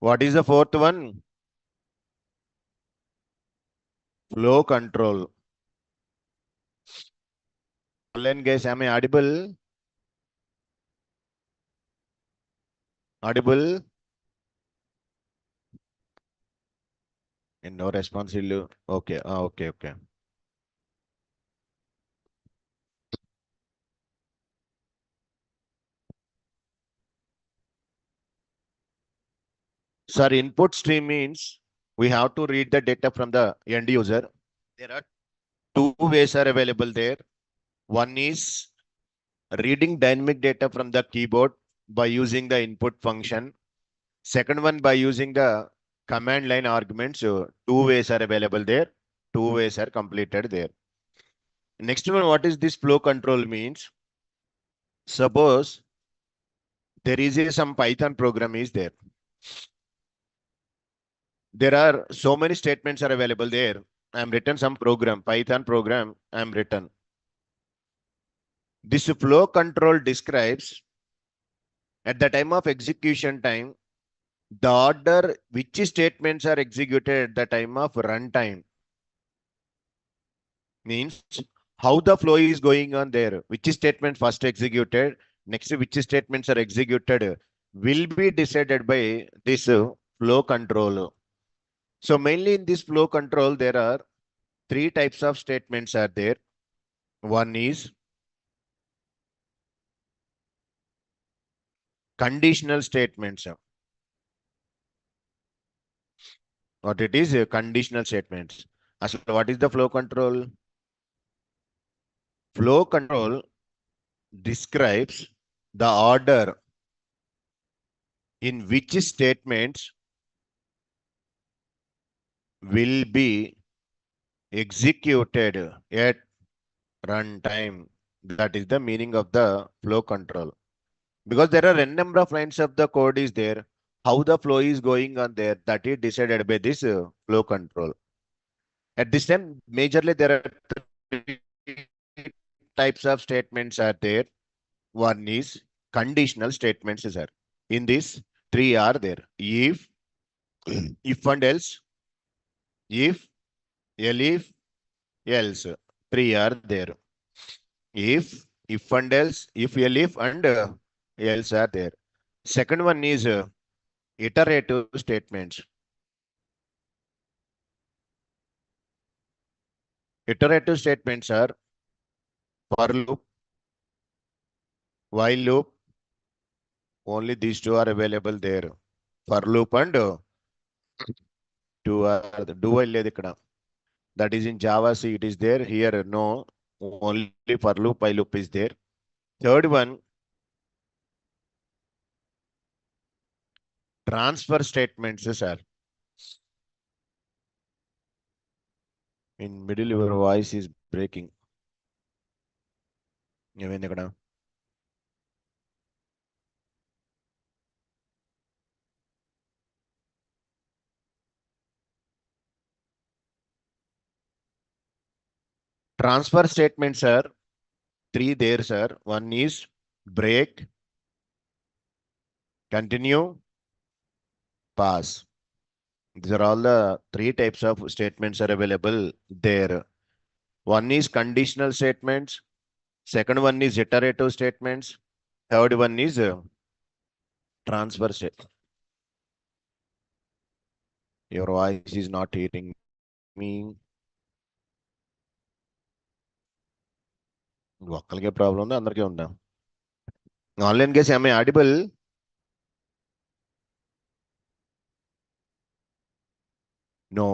What is the fourth one? Flow control. Online guys, am I audible? Audible? And no response. Okay. Okay. Okay. Sir, input stream means we have to read the data from the end user. There are two ways are available there. One is reading dynamic data from the keyboard by using the input function. Second one by using the command line arguments. So two ways are available there. Two ways are completed there. Next one, what is this flow control means? Suppose there is some Python program is there. There are so many statements are available there. I am written some program, Python program, I am written. This flow control describes at the time of execution time, the order which statements are executed at the time of runtime. Means how the flow is going on there, which statement first executed, next which statements are executed will be decided by this flow control. So mainly in this flow control, there are three types of statements are there. One is conditional statements. What it is? Conditional statements. So what is the flow control? Flow control describes the order in which statements will be executed at runtime. That is the meaning of the flow control. Because there are n number of lines of the code is there. How the flow is going on there, that is decided by this flow control. At this time, majorly there are three types of statements are there. One is conditional statements, sir. In this, three are there. If and else, if, elif, else. Three are there. If and else, if, elif, and else are there. Second one is iterative statements. Iterative statements are for loop, while loop. Only these two are available there. For loop and two are do while ikkada. That is in Java C, it is there. Here, no. Only for loop, while loop is there. Third one, transfer statements, sir. In middle, your voice is breaking. ఏమైంది ఇక్కడ? Transfer statements are three there, sir. One is break, continue, pass. These are all the three types of statements are available there. One is conditional statements. Second one is iterative statements. Third one is transfer statement. Your voice is not hearing me. ఒక్కరికే problem ఉందా అందరికీ ఉందా? Online guys am I audible? No.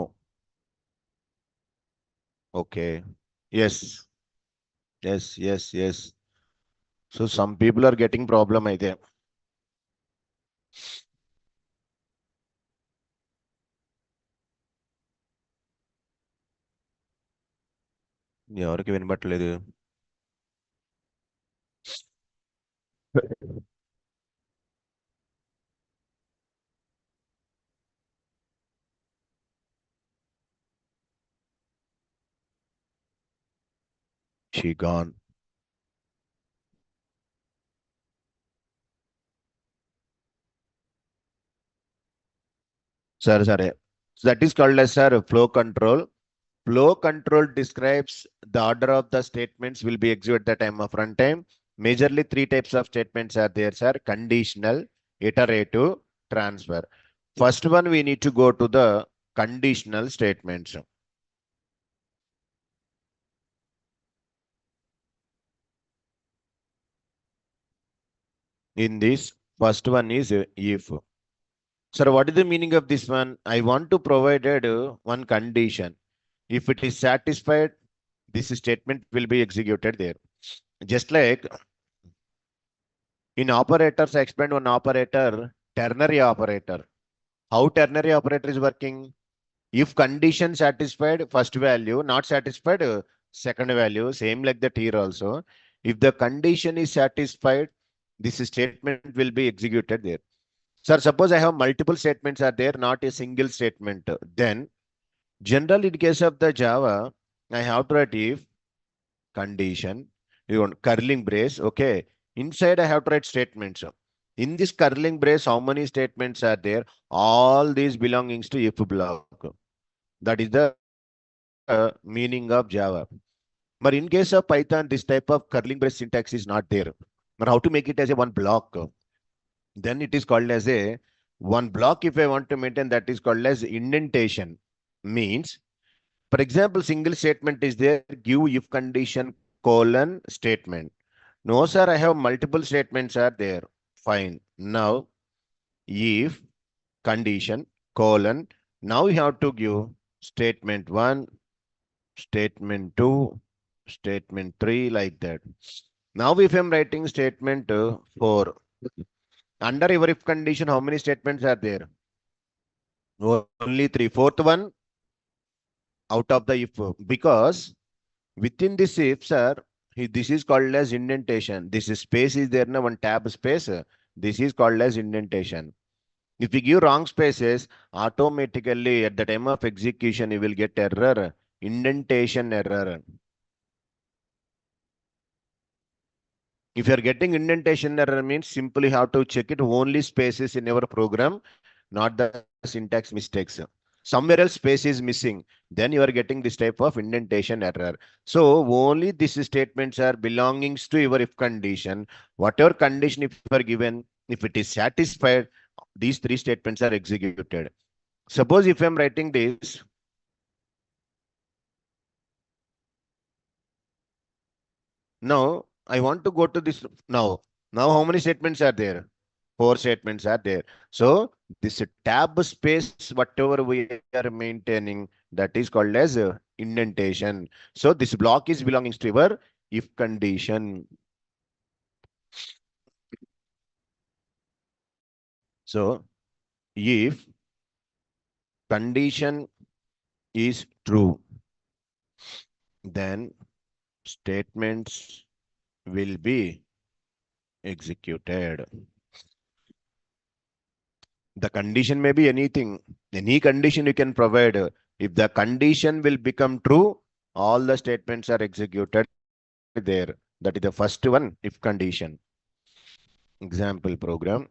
Okay. Yes. Yes. So some people are getting problem అయితే. ఎవరికి వినబట్టలేదు. She gone. Sorry. So that is called as sir flow control. Flow control describes the order of the statements will be executed at the time of runtime. Majorly three types of statements are there, sir. Conditional, iterative, transfer. First one, we need to go to the conditional statements. In this, first one is if. Sir, what is the meaning of this one? I want to provide one condition. If it is satisfied, this statement will be executed there. Just like in operators, I explained one operator, ternary operator. How ternary operator is working? If condition satisfied, first value, not satisfied, second value, same like that here also. If the condition is satisfied, this statement will be executed there. Sir, suppose I have multiple statements are there, not a single statement. Then, generally in case of the Java, I have to write if condition, you want curling brace, okay. Inside I have to write statements. In this curling brace, how many statements are there? All these belongings to if block. That is the meaning of Java. But in case of Python, this type of curling brace syntax is not there. But how to make it as a one block? Then it is called as a one block. If I want to maintain, that is called as indentation. Means, for example, single statement is there, give if condition colon statement. No, sir, I have multiple statements are there. Fine. Now, if condition colon, now you have to give statement 1, statement 2, statement 3, like that. Now, if I'm writing statement 4, under your if condition, how many statements are there? Only 3. Fourth one out of the if, because within this if, sir, this is called as indentation. This is space is there now, one tab space. This is called as indentation. If you give wrong spaces, automatically at the time of execution, you will get error, indentation error. If you are getting indentation error means simply have to check it only spaces in your program, not the syntax mistakes. Somewhere else space is missing. Then you are getting this type of indentation error. So only these statements are belongings to your if condition. Whatever condition if you are given, if it is satisfied, these three statements are executed. Suppose if I am writing this, now I want to go to this now. Now how many statements are there? 4 statements are there. So this tab space, whatever we are maintaining, that is called as indentation. So this block is belonging to your if condition. So if condition is true, then statements will be executed. The condition may be anything, any condition you can provide. If the condition will become true, all the statements are executed there. That is the first one, if condition. Example program.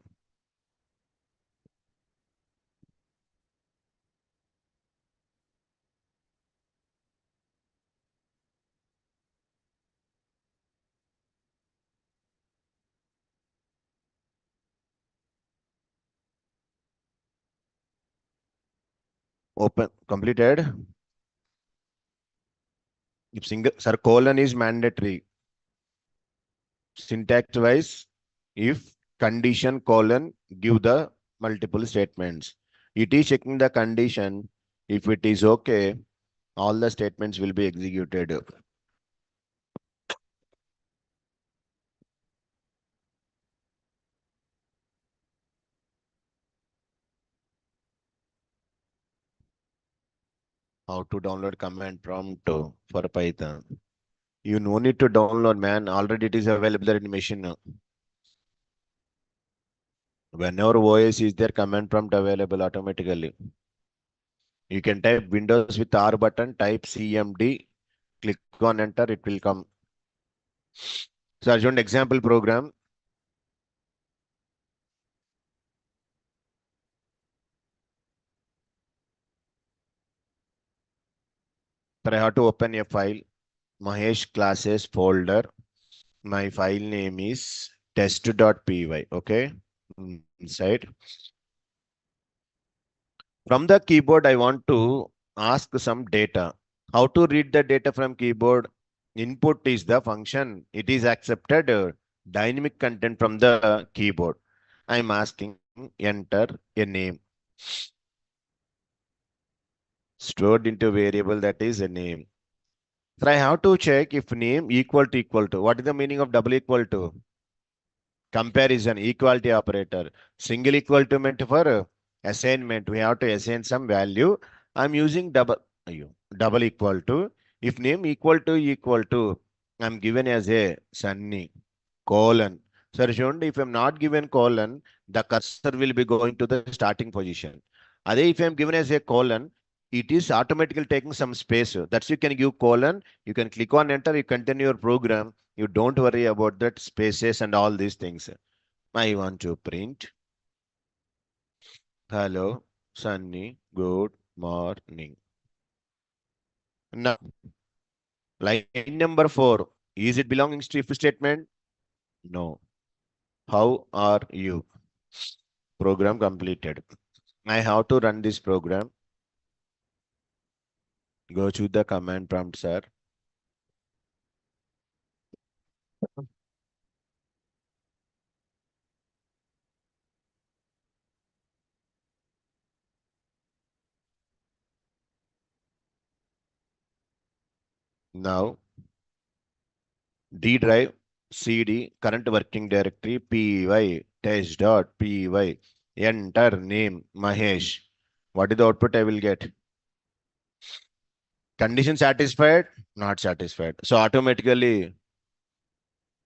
Open, completed. If single, sir, colon is mandatory. Syntax wise, if condition colon, give the multiple statements. It is checking the condition. If it is okay, all the statements will be executed. How to download command prompt for Python? You no need to download, man. Already it is available in machine. Whenever OS is there, command prompt available automatically. You can type Windows with R button, type CMD, click on enter, it will come. So I showed example program. I have to open a file, Mahesh classes folder. My file name is test.py. Okay. Inside. From the keyboard, I want to ask some data. How to read the data from keyboard? Input is the function. It is accepted dynamic content from the keyboard. I'm asking enter a name stored into variable that is a name. So I have to check if name equal to. What is the meaning of double equal to? Comparison, equality operator. Single equal to meant for assignment. We have to assign some value. I'm using double equal to. If name equal to, I'm given as a Sunny colon. So shown if I'm not given colon, the cursor will be going to the starting position. Other if I'm given as a colon, it is automatically taking some space. That's you can give colon. You can click on enter. You continue your program. You don't worry about that spaces and all these things. I want to print hello, Sunny, good morning. Now, line number 4. Is it belongs to if statement? No. How are you? Program completed. I have to run this program. Go to the command prompt, sir. Now, D drive, CD, current working directory, py, test.py, enter name, Mahesh. What is the output I will get? Condition satisfied? Not satisfied. So automatically,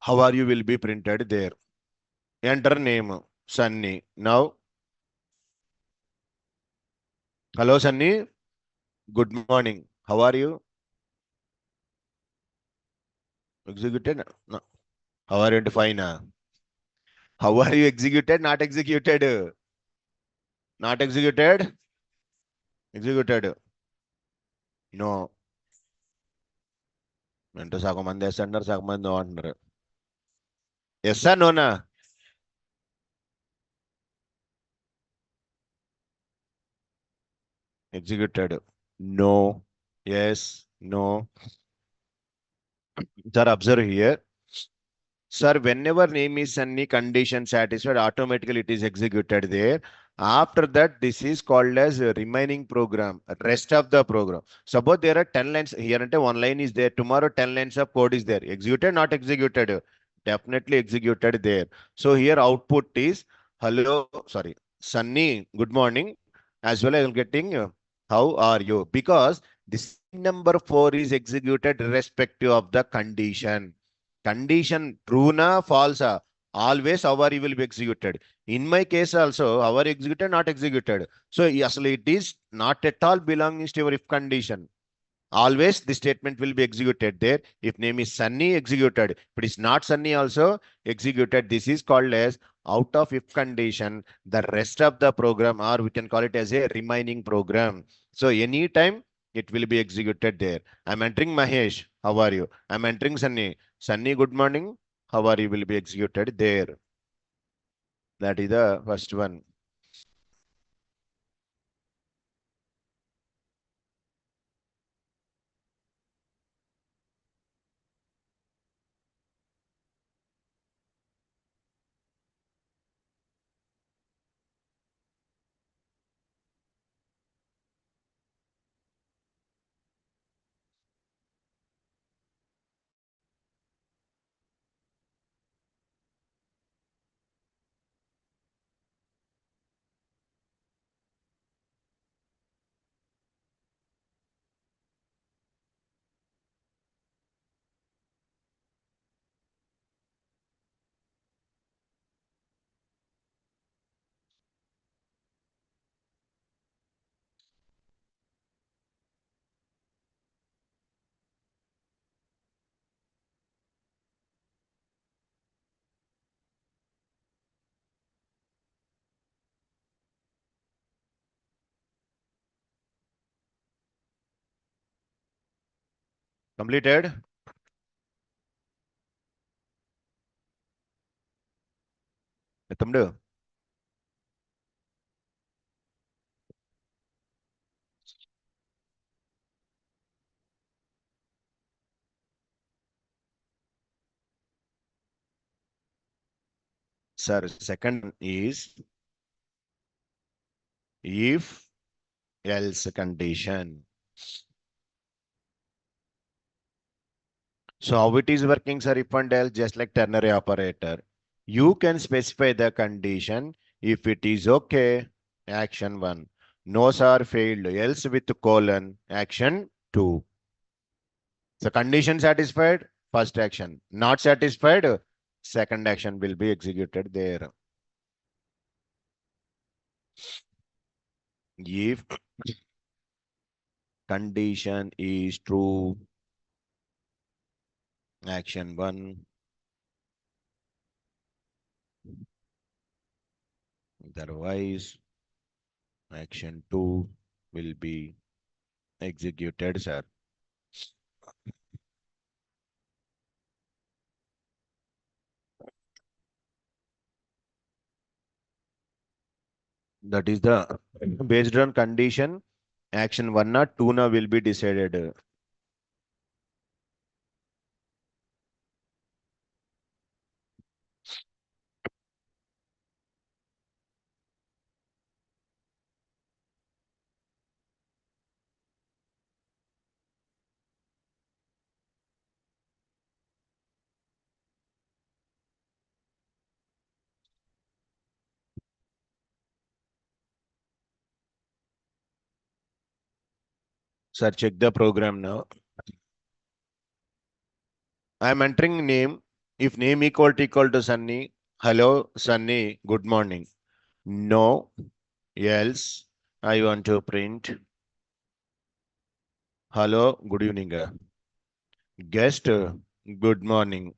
how are you will be printed there. Enter name, Sunny. Now, hello, Sunny. Good morning. How are you? Executed? No. How are you fine? How are you executed? Not executed. Not executed? Executed. No. అంటే సగం మంది yes అంటారు సగం మంది no అంటున్నారు yes నోనా executed no yes no sir observe here sir, whenever name is any condition satisfied, automatically it is executed there. After that, this is called as a remaining program, rest of the program. Suppose there are 10 lines here and one line is there. Tomorrow, 10 lines of code is there. Executed, not executed. Definitely executed there. So here output is hello, sorry, Sunny, good morning. As well as getting how are you? Because this number 4 is executed irrespective of the condition. Condition true na false, always our will be executed. In my case also, our executed, not executed. So actually it is not at all belongs to your if condition. Always the statement will be executed there. If name is Sunny, executed. If it is not Sunny, also executed. This is called as out of if condition. The rest of the program, or we can call it as a remaining program. So anytime it will be executed there. I'm entering Mahesh. How are you? I'm entering Sunny. Sunny, good morning. How are you? Will be executed there. That is the first one. Completed? తమ్ముడు sir, second is if else condition. So how it is working, sir, if and else, just like ternary operator. You can specify the condition. If it is okay, action 1. No, sir, failed, else with colon, action 2. So condition satisfied, first action. Not satisfied, second action will be executed there. If condition is true, action 1. Otherwise, action 2 will be executed, sir. That is the based on condition, action 1 or 2 now will be decided. Sir, check the program now. I am entering name. If name equal to Sunny, hello Sunny, good morning. No, else I want to print hello, good evening. Guest, good morning.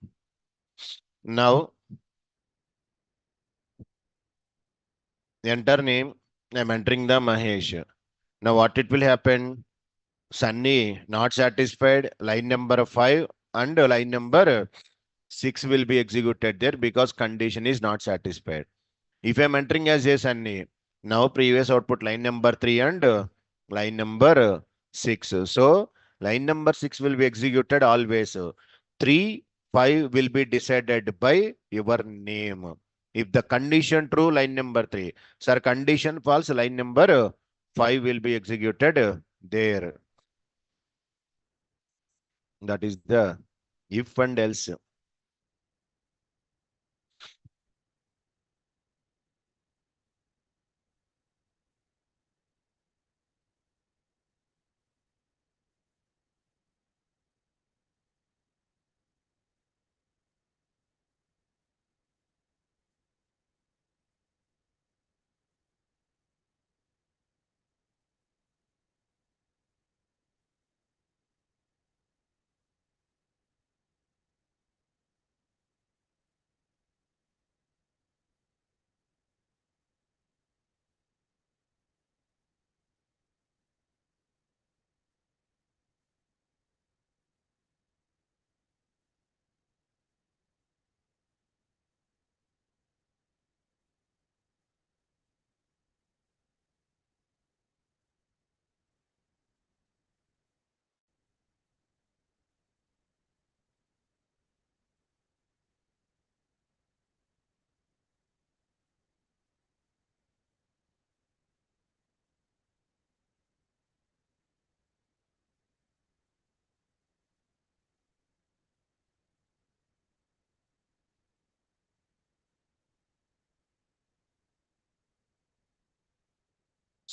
Now enter name. I am entering the Mahesh. Now what it will happen? Sunny not satisfied. Line number 5 and line number 6 will be executed there because condition is not satisfied. If I'm entering as a Sunny, now previous output line number 3 and line number 6. So line number 6 will be executed always. 3, 5 will be decided by your name. If the condition true, line number 3. Sir, condition false, line number 5 will be executed there. That is the if and else.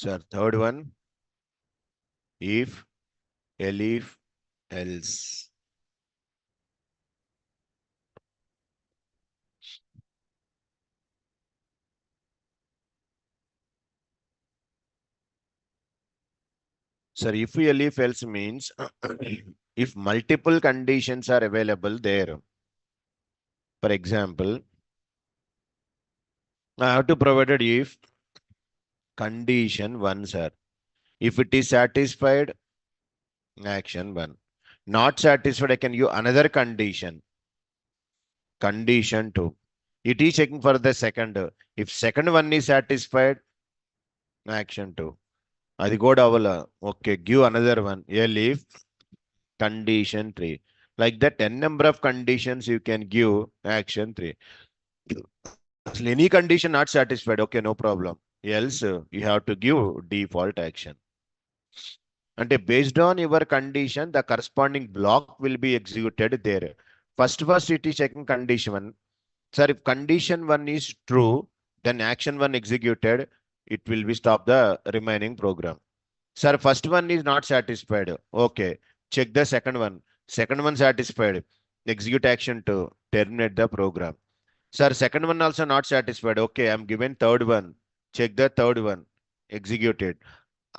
Sir, third one, if, elif, else. Sir, if elif else means if multiple conditions are available there. For example, I have to provide it if condition 1, sir. If it is satisfied, action 1. Not satisfied, I can give another condition. Condition 2. It is checking for the second. If second one is satisfied, action 2. అది కూడా అవ్వాల. Okay, give another one. If condition 3. Like that, n number of conditions you can give action 3. Any condition not satisfied, okay, no problem. Else, you have to give default action. And based on your condition, the corresponding block will be executed there. First it is checking condition 1. Sir, if condition 1 is true, then action 1 executed, it will be stop the remaining program. Sir, first one is not satisfied. Okay, check the second one. Second one satisfied. Execute action to terminate the program. Sir, second one also not satisfied. Okay, I'm given third one. Check the third one. Execute it.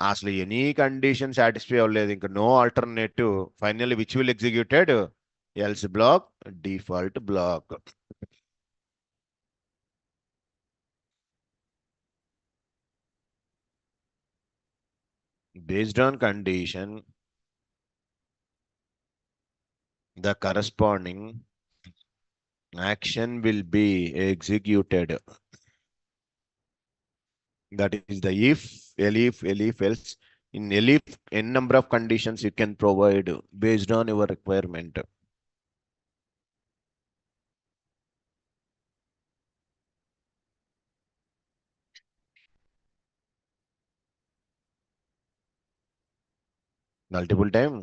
అసలు any condition satisfy అవ్వలేదు, ఇంకా no alternative. Finally which will executed? Else block, default block. Based on condition, the corresponding action will be executed. That is the if, elif, else. In elif, n number of conditions you can provide based on your requirement. Multiple time.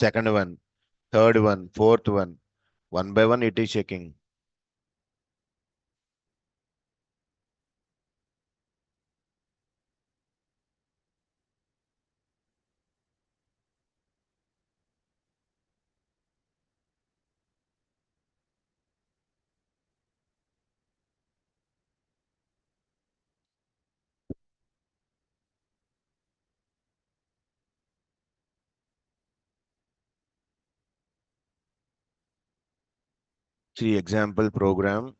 Second one, third one, fourth one. One by one it is checking. See example program.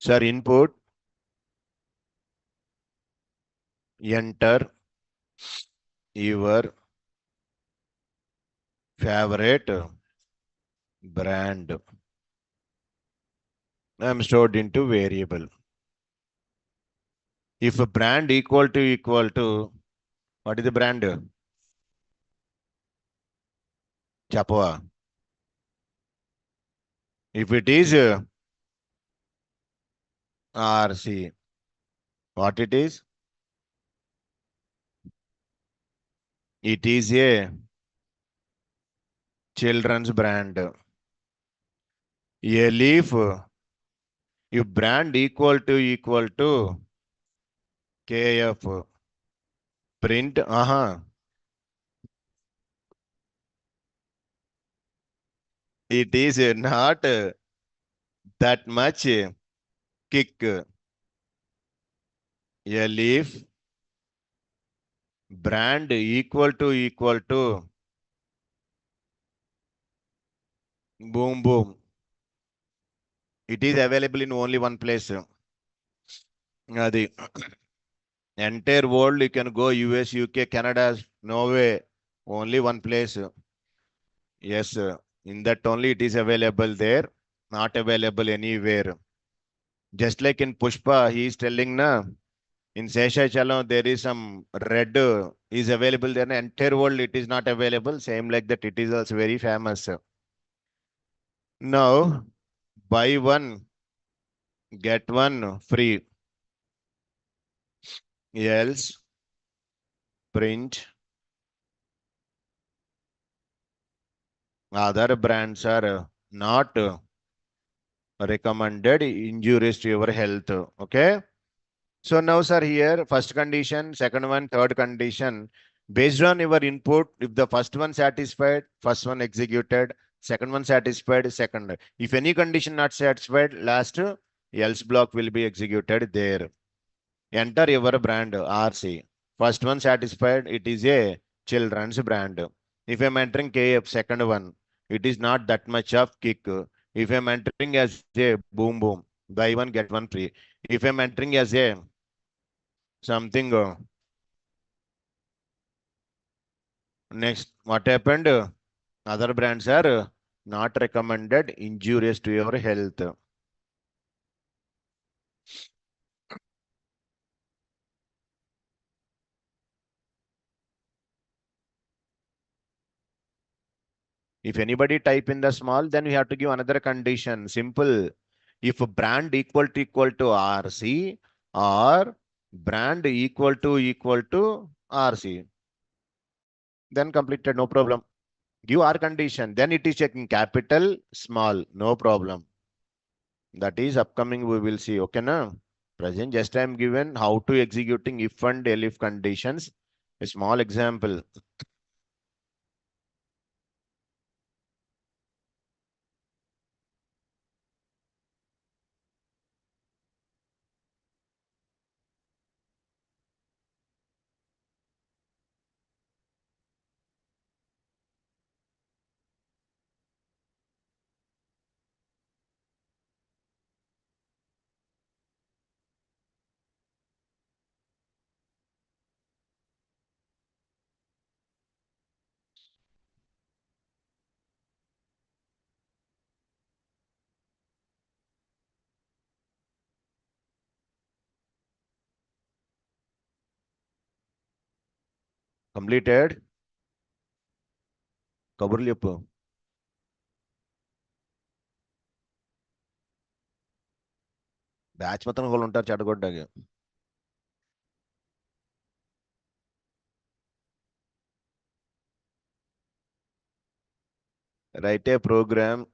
Sir, input, enter your favorite brand. I'm stored into variable. If a brand equal to, what is the brand? Chapua. If it is RC, what it is? It is a children's brand. A leaf, if brand equal to KF, print, it is not that much kick. A leaf, brand equal to boom boom. It is available in only one place. The entire world you can go, US, UK, Canada, no way. Only one place. Yes, in that only it is available there, not available anywhere. Just like in Pushpa, he is telling na, in Seshachalam there is some red is available there. Entire world it is not available. Same like that, it is also very famous. Now, buy one, get one free. Else, print. Other brands are not recommended, injurious to your health. Okay. So now, sir, here first condition, second one, third condition. Based on your input, if the first one satisfied, first one executed, second one satisfied, second. If any condition not satisfied, last else block will be executed there. Enter your brand RC. First one satisfied, it is a children's brand. If I'm entering KF, second one, it is not that much of kick. If I'm entering as a boom boom, buy one get one free. If I'm entering as a something next, what happened? Other brands are not recommended, injurious to your health. If anybody type in the small, then we have to give another condition. Simple. If brand equal to RC or brand equal to RC, then completed, no problem. Give R condition, then it is checking capital, small, no problem. That is upcoming, we will see. Okay, na? Present, just I am given how to executing if and elif conditions. A small example. Completed. కబుర్లు చెప్పు batch మొత్తం వాళ్ళు ఉంటారు చెడగొట్టడానికి write a program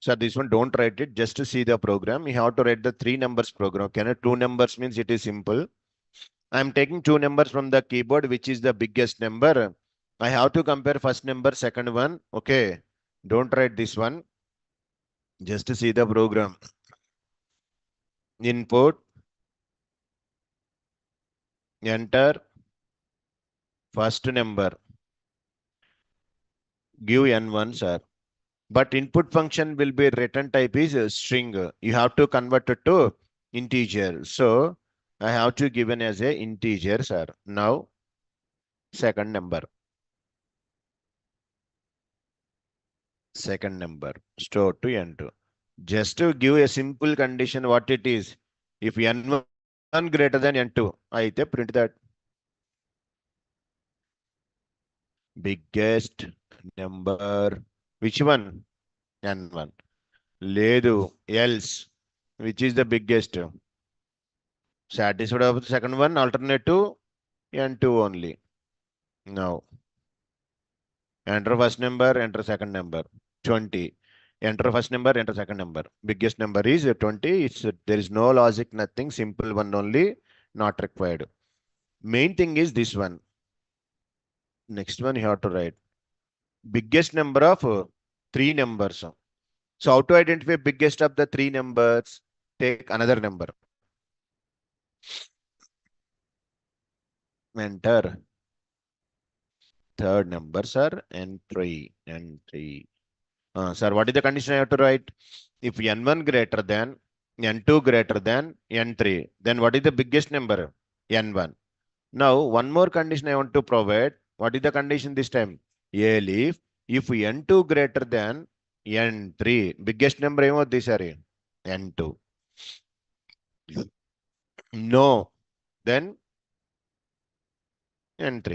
so this one don't write it, just to see the program. You have to write the 3 numbers program. Okay, 2 numbers means it is simple. I'm taking 2 numbers from the keyboard, which is the biggest number. I have to compare first number, second one. Okay, don't write this one, just to see the program. Input, enter first number, give n1, sir. But input function will be return type is a string. You have to convert it to integer. So I have to given as a integer, sir. Now second number, store to n2. Just to give a simple condition what it is. If n1 greater than n2, I print that biggest number. Which one? N1. Ledu, else. Which is the biggest? Satisfied of the second one, alternative n2 only. Now, enter first number, enter second number, 20. Enter first number, enter second number. Biggest number is 20. There is no logic, nothing. Simple one only, not required. Main thing is this one. Next one you have to write. Biggest number of 3 numbers. So how to identify biggest of the three numbers? Take another number. Enter third number, sir, n3. Sir, what is the condition I have to write? If n1 greater than n2 greater than n3, then what is the biggest number? N1. Now, one more condition I want to provide. What is the condition this time? If n2 greater than n3, biggest number ఏమవుద్ది సరే n2. No, then n3.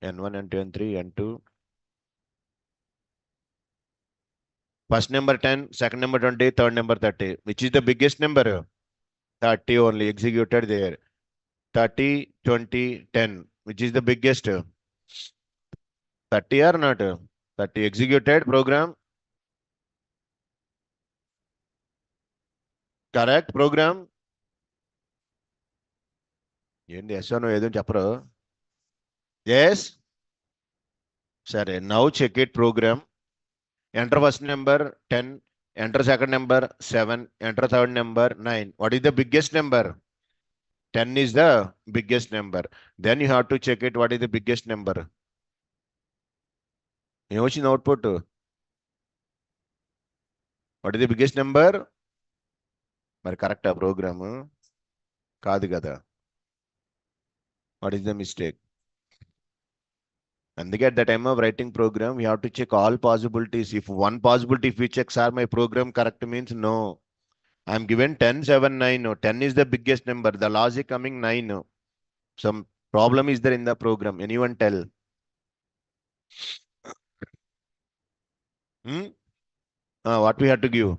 n1, n2, n3, n2. First number 10, second number 20, third number 30. Which is the biggest number? 30 only executed there. 30, 20, 10. Which is the biggest? 30 or not? 30 executed program. Correct program. ఏంటి yes no ఏదో చెప్పరు. Yes. సరే now check it program. Enter first number 10. Enter second number 7. Enter third number 9. What is the biggest number? 10 is the biggest number. Then you have to check it. What is the biggest number? ఏమొచ్చింది output? What is the biggest number? మరి కరెక్టా programme? కాదు కదా. What is the mistake? అందుకే at the time of writing program we have to check all possibilities. If one possibility if we check sir my program correct means no. I am given 10 7 9. No, 10 is the biggest number. The logic coming 9. No. Some problem is there in the program. Anyone tell? Hmm? What we have to give?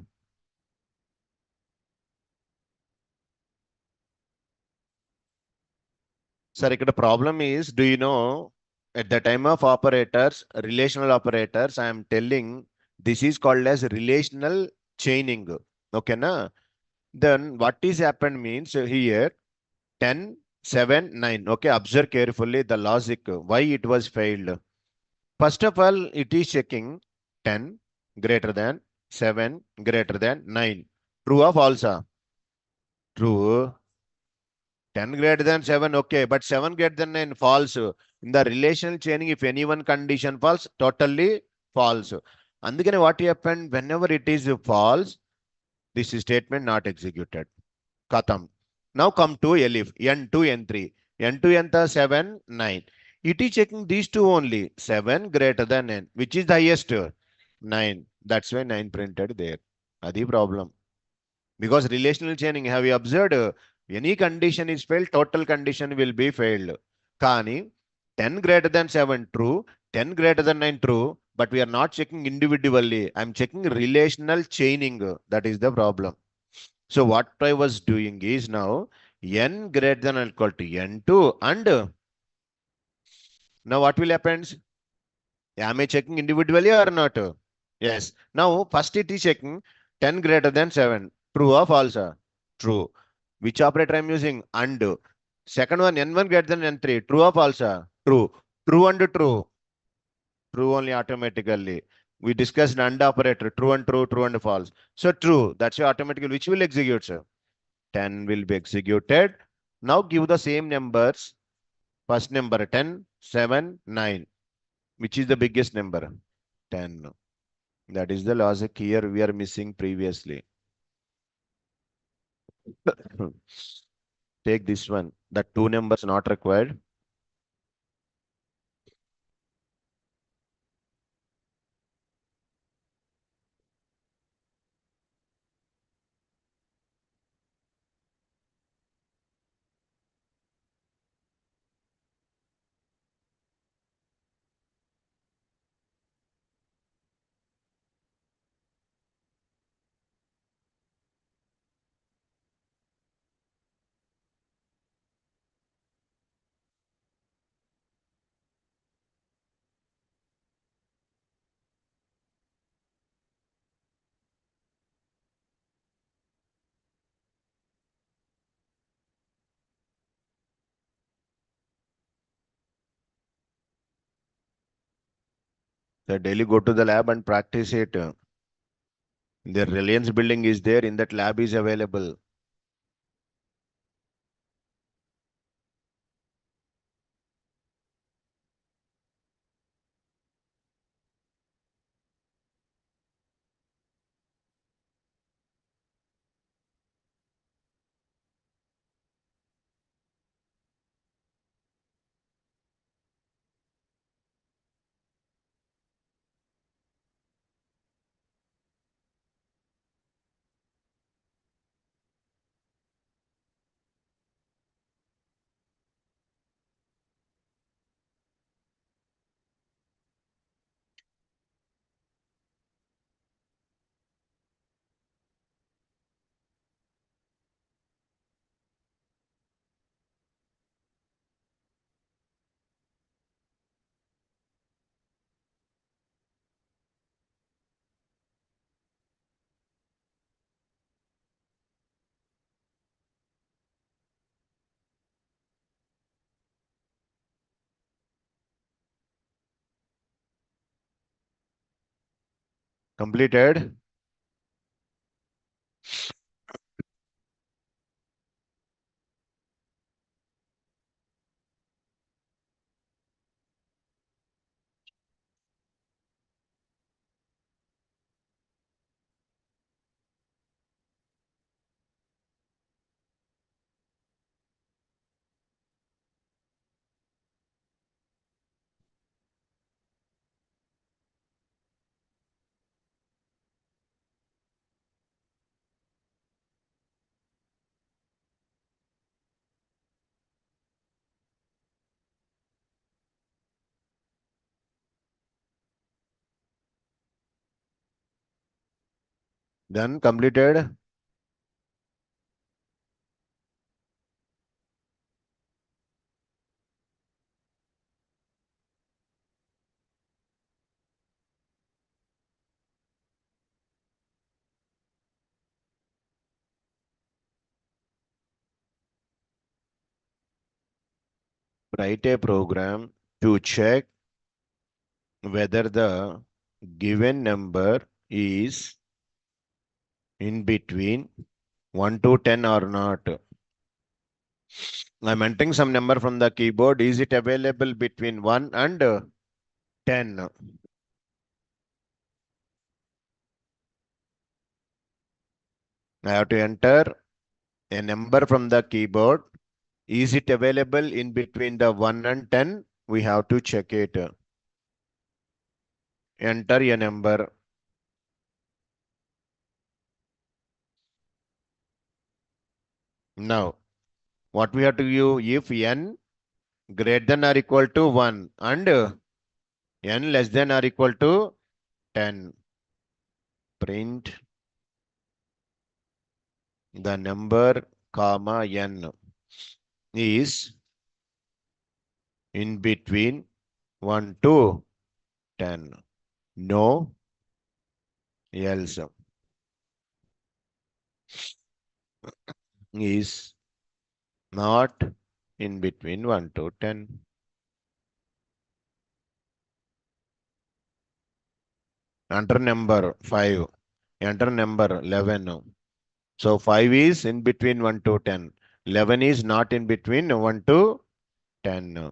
Sir, ఇక్కడ problem is, do you know, at the time of operators, relational operators, I am telling this is called as relational chaining. Okay, na? Then what is happened means here 10, 7, 9. Okay, observe carefully the logic, why it was failed. First of all, it is checking 10 greater than 7 greater than 9. True or false? True. 10 greater than 7, okay, but 7 greater than 9, false. In the relational chaining, if any one condition false, totally false. అందుకని what happened, whenever it is false, this statement not executed. Katam. Now come to elif, n2, n3. n2 enta 7, 9. It is checking these two only, 7 greater than n. Which is the highest? 9. That's why 9 printed there. Adi problem. Because relational chaining, have you observed? Any condition is failed, total condition will be failed. Kani 10 greater than 7 true, 10 greater than 9 true, but we are not checking individually. I'm checking relational chaining. That is the problem. So what I was doing is now n greater than or equal to n2 and now what will happen? Am I checking individually or not? Yes. Now first it is checking 10 greater than 7. True or false? True. Which operator I'm using? And. Second one, n1 greater than n3. True or false? True. True and true. True only automatically. We discussed AND operator. True and true, true and false. So true. That's your automatically. Which will execute, sir? 10 will be executed. Now give the same numbers. First number 10, 7, 9. Which is the biggest number? 10. That is the logic here we are missing previously. Take this one. The two numbers not required. So daily go to the lab and practice it. The Reliance building is there, in that lab is available. Completed. Done. Completed. Write a program to check whether the given number is in between 1 to 10 or not. I'm entering some number from the keyboard. Is it available between 1 and 10? I have to enter a number from the keyboard. Is it available in between the 1 and 10? We have to check it. Enter a number. Now, what we have to do, if n greater than or equal to 1 and n less than or equal to 10, print the number comma n is in between 1 to 10. No else is not in between 1 to 10. Enter number 5. Enter number 11. So 5 is in between 1 to 10. 11 is not in between 1 to 10.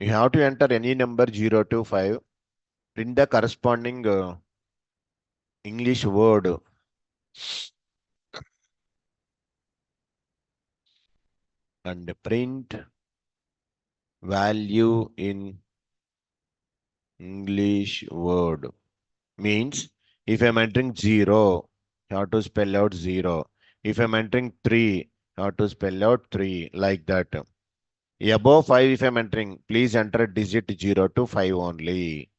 You have to enter any number 0 to 5, print the corresponding English word and print value in English word. Means if I'm entering 0, you have to spell out 0. If I'm entering 3, you have to spell out 3 like that. Above 5, if I'm entering, please enter digit 0 to 5 only.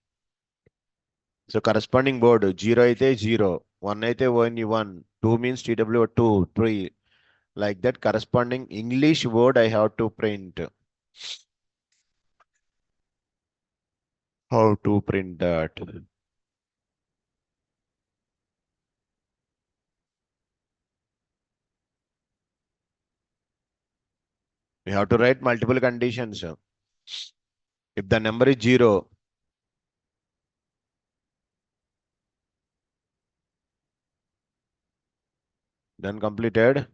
So corresponding word 0 అయితే 0, 1 అయితే only 1, 2 means TW2, 3. Like that corresponding English word I have to print. How to print that? We have to write multiple conditions. If the number is 0, then completed.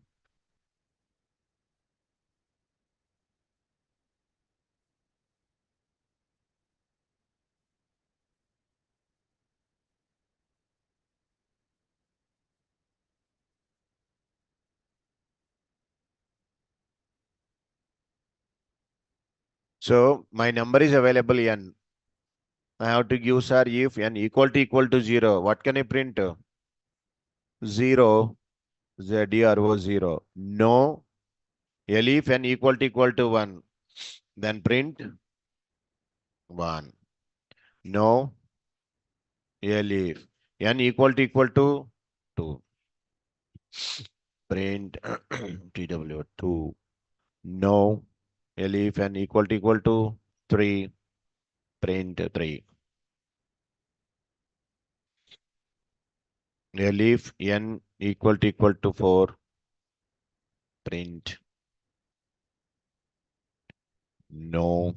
So my number is available n. I have to give sir if n equal to 0. What can I print? 0, ZERO 0. No, L if n equal to 1. Then print 1. No, L if n equal to 2. Print TW2. No, L if n equal to 3. Print 3. L if n equal to 4. Print no.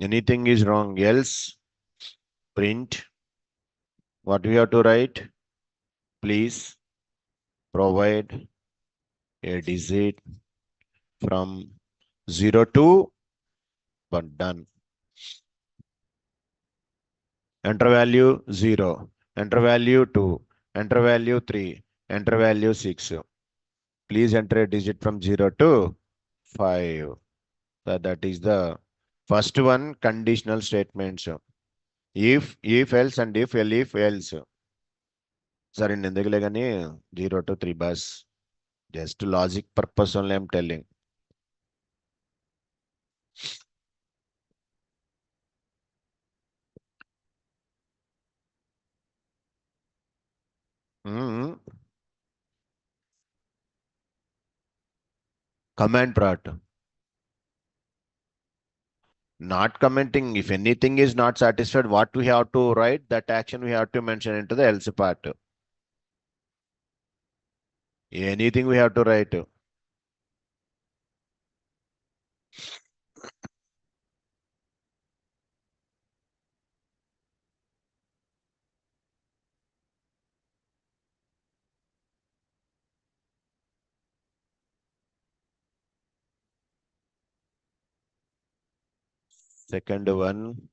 Anything is wrong else print what we have to write. Please provide a digit from 0 to 1. Done. Enter value 0. Enter value 2. Enter value 3. Enter value 6. Please enter a digit from 0 to 5. So that is the first one, conditional statements. If else and if else. Sir, in ఎందుకులే కానీ 0 to 3 bus. Just logic purpose only I'm telling. Hmm. Command part. Not commenting. If anything is not satisfied, what we have to write, that action we have to mention into the else part. Anything we have to write. Second one.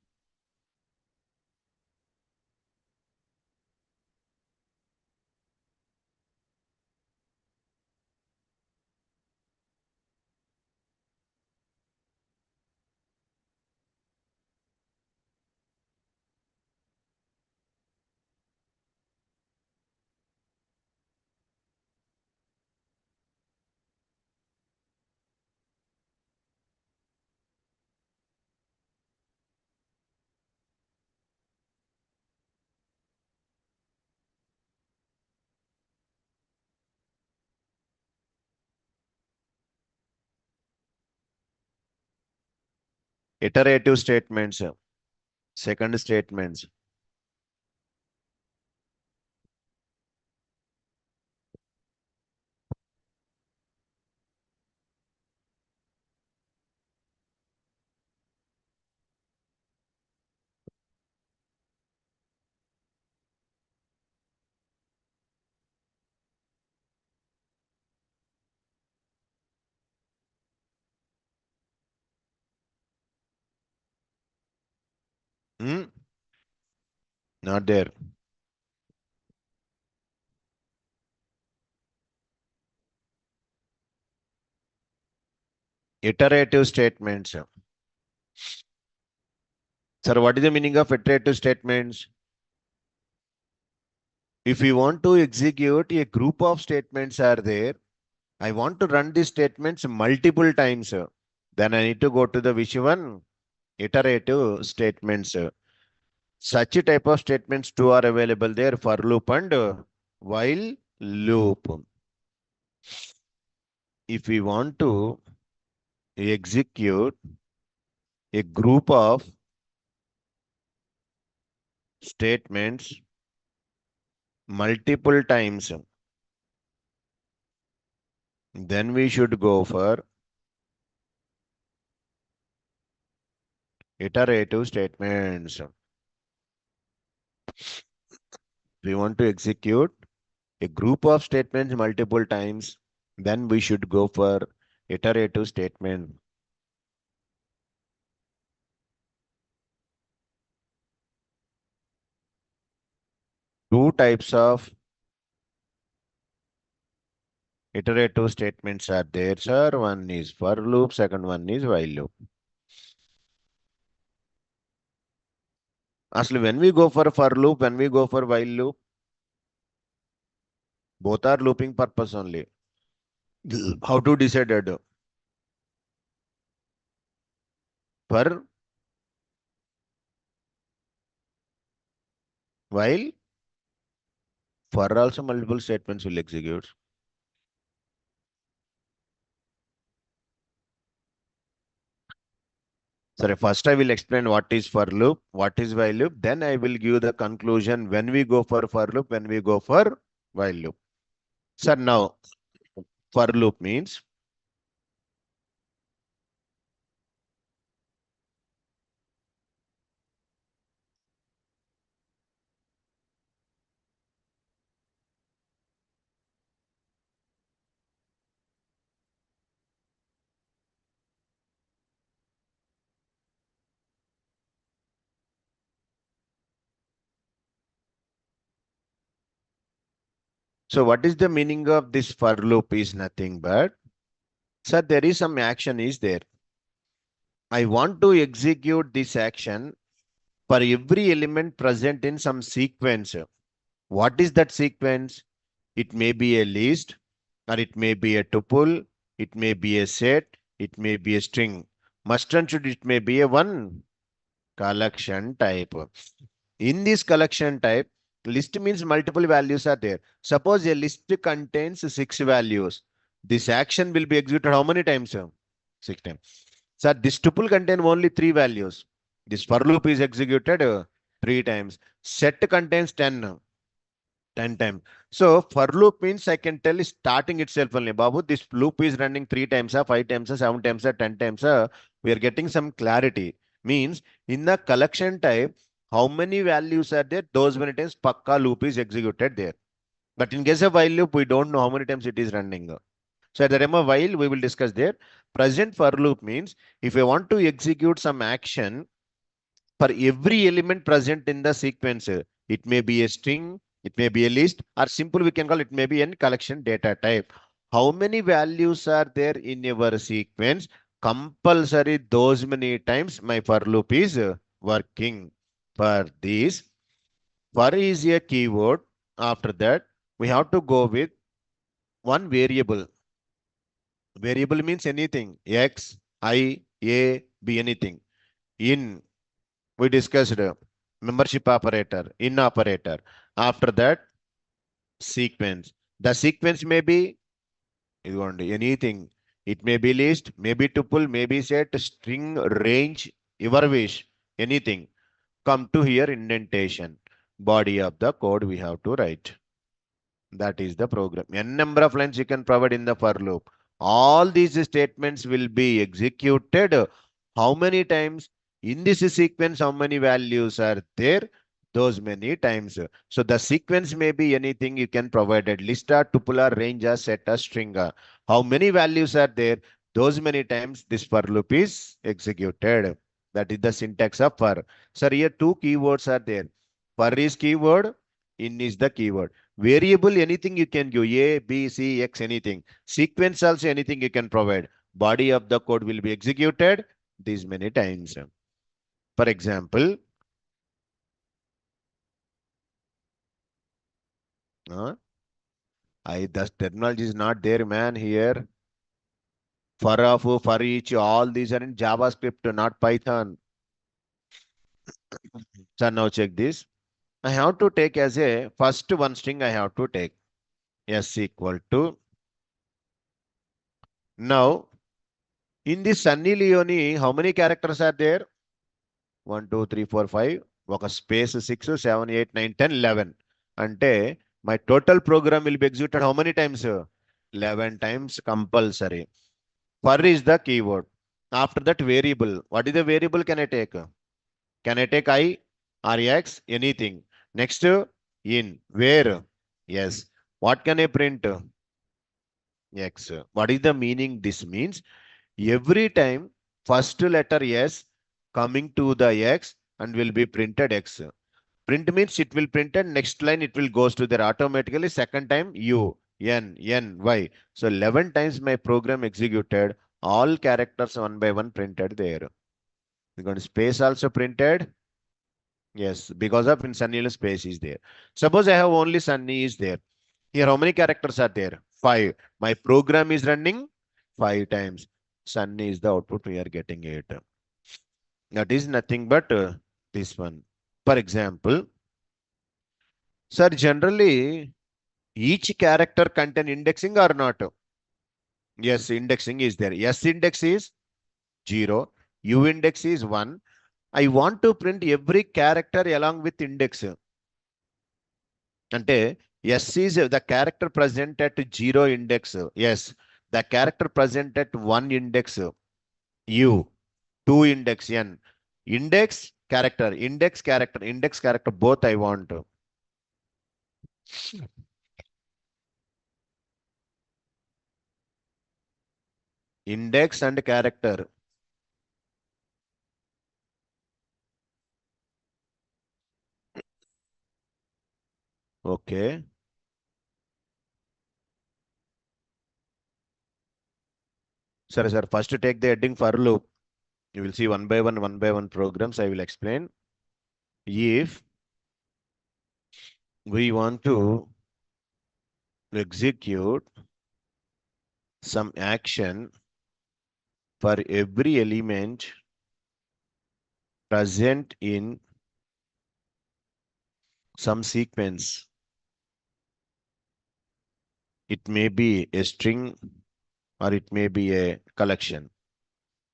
Iterative statements. Second statements. Not there. Iterative statements. Sir, what is the meaning of iterative statements? If we want to execute a group of statements are there, I want to run these statements multiple times. Then I need to go to the which one? Iterative statements. Such a type of statements too are available there, for loop and while loop. If we want to execute a group of statements multiple times, then we should go for iterative statements. We want to execute a group of statements multiple times, then we should go for iterative statement. Two types of iterative statements are there, sir. One is for loop, second one is while loop. Actually, when we go for loop, when we go for while loop, both are looping purpose only. How to decide it? For while, for also multiple statements will execute. Sorry, first I will explain what is for loop, what is while loop. Then I will give the conclusion when we go for loop, when we go for while loop. Sir, now for loop means so what is the meaning of this for loop is nothing but, sir, there is some action is there. I want to execute this action for every element present in some sequence. What is that sequence? It may be a list, or it may be a tuple, it may be a set, it may be a string. Must and should it may be a one collection type. In this collection type, list means multiple values are there. Suppose a list contains 6 values. This action will be executed how many times? 6 times. So this tuple contain only 3 values. This for loop is executed 3 times. Set contains 10 times. So for loop means I can tell starting itself only. Babu, this loop is running 3 times, 5 times, 7 times, 10 times. We are getting some clarity. Means in the collection type, how many values are there? Those many times pakka loop is executed there. But in case of while loop, we don't know how many times it is running. So at the time of while, we will discuss there. Present for loop means if I want to execute some action for every element present in the sequence, it may be a string, it may be a list, or simple we can call it may be a collection data type. How many values are there in your sequence? Compulsory those many times my for loop is working. For this, for is a keyword. After that, we have to go with one variable. Variable means anything. X, I, A, B, anything. In, we discussed membership operator, in operator. After that, sequence. The sequence may be anything. It may be list, maybe tuple, maybe set, string, range, your wish, anything. Come to here indentation. Body of the code we have to write. That is the program. N number of lines you can provide in the for loop. All these statements will be executed. How many times? In this sequence, how many values are there? Those many times. So the sequence may be anything you can provide it. List or tuple or range or set or string. How many values are there? Those many times this for loop is executed. That is the syntax of for. Sir, here two keywords are there. For is keyword, in is the keyword. Variable, anything you can give, A, B, C, X, anything. Sequence also anything you can provide. Body of the code will be executed these many times. For example, the terminology is not there, man, here. For of, for each, all these are in JavaScript, not Python. So now check this. I have to take as a first one string I have to take. S equal to. Now, in this Sunny Leone, how many characters are there? 1, 2, 3, 4, 5. ఒక space 6, 7, 8, 9, 10, 11. అంటే my total program will be executed how many times? 11 times compulsory. For is the keyword. After that variable. What is the variable can I take? Can I take I or X? Anything. Next, in. Where? Yes. What can I print? X. What is the meaning? This means every time first letter S coming to the X and will be printed X. Print means it will printed next line it will goes to there automatically. Second time U, N, N, Y. So 11 times my program executed. All characters one by one printed there. Because space also printed. Yes, because of in Sunny space is there. Suppose I have only Sunny is there. Here, how many characters are there? 5. My program is running 5 times. Sunny is the output we are getting it. That is nothing but this one. For example, sir, generally each character contain indexing or not? Yes, indexing is there. S index is 0. U index is 1. I want to print every character along with index. అంటే S is the character present at 0 index. Yes, the character present at 1 index. U, 2 index N. Index character, both I want. Index and character. Okay. Sir, first take the heading for loop. You will see one by one programs. I will explain. If we want to execute some action for every element present in some sequence. It may be a string or it may be a collection.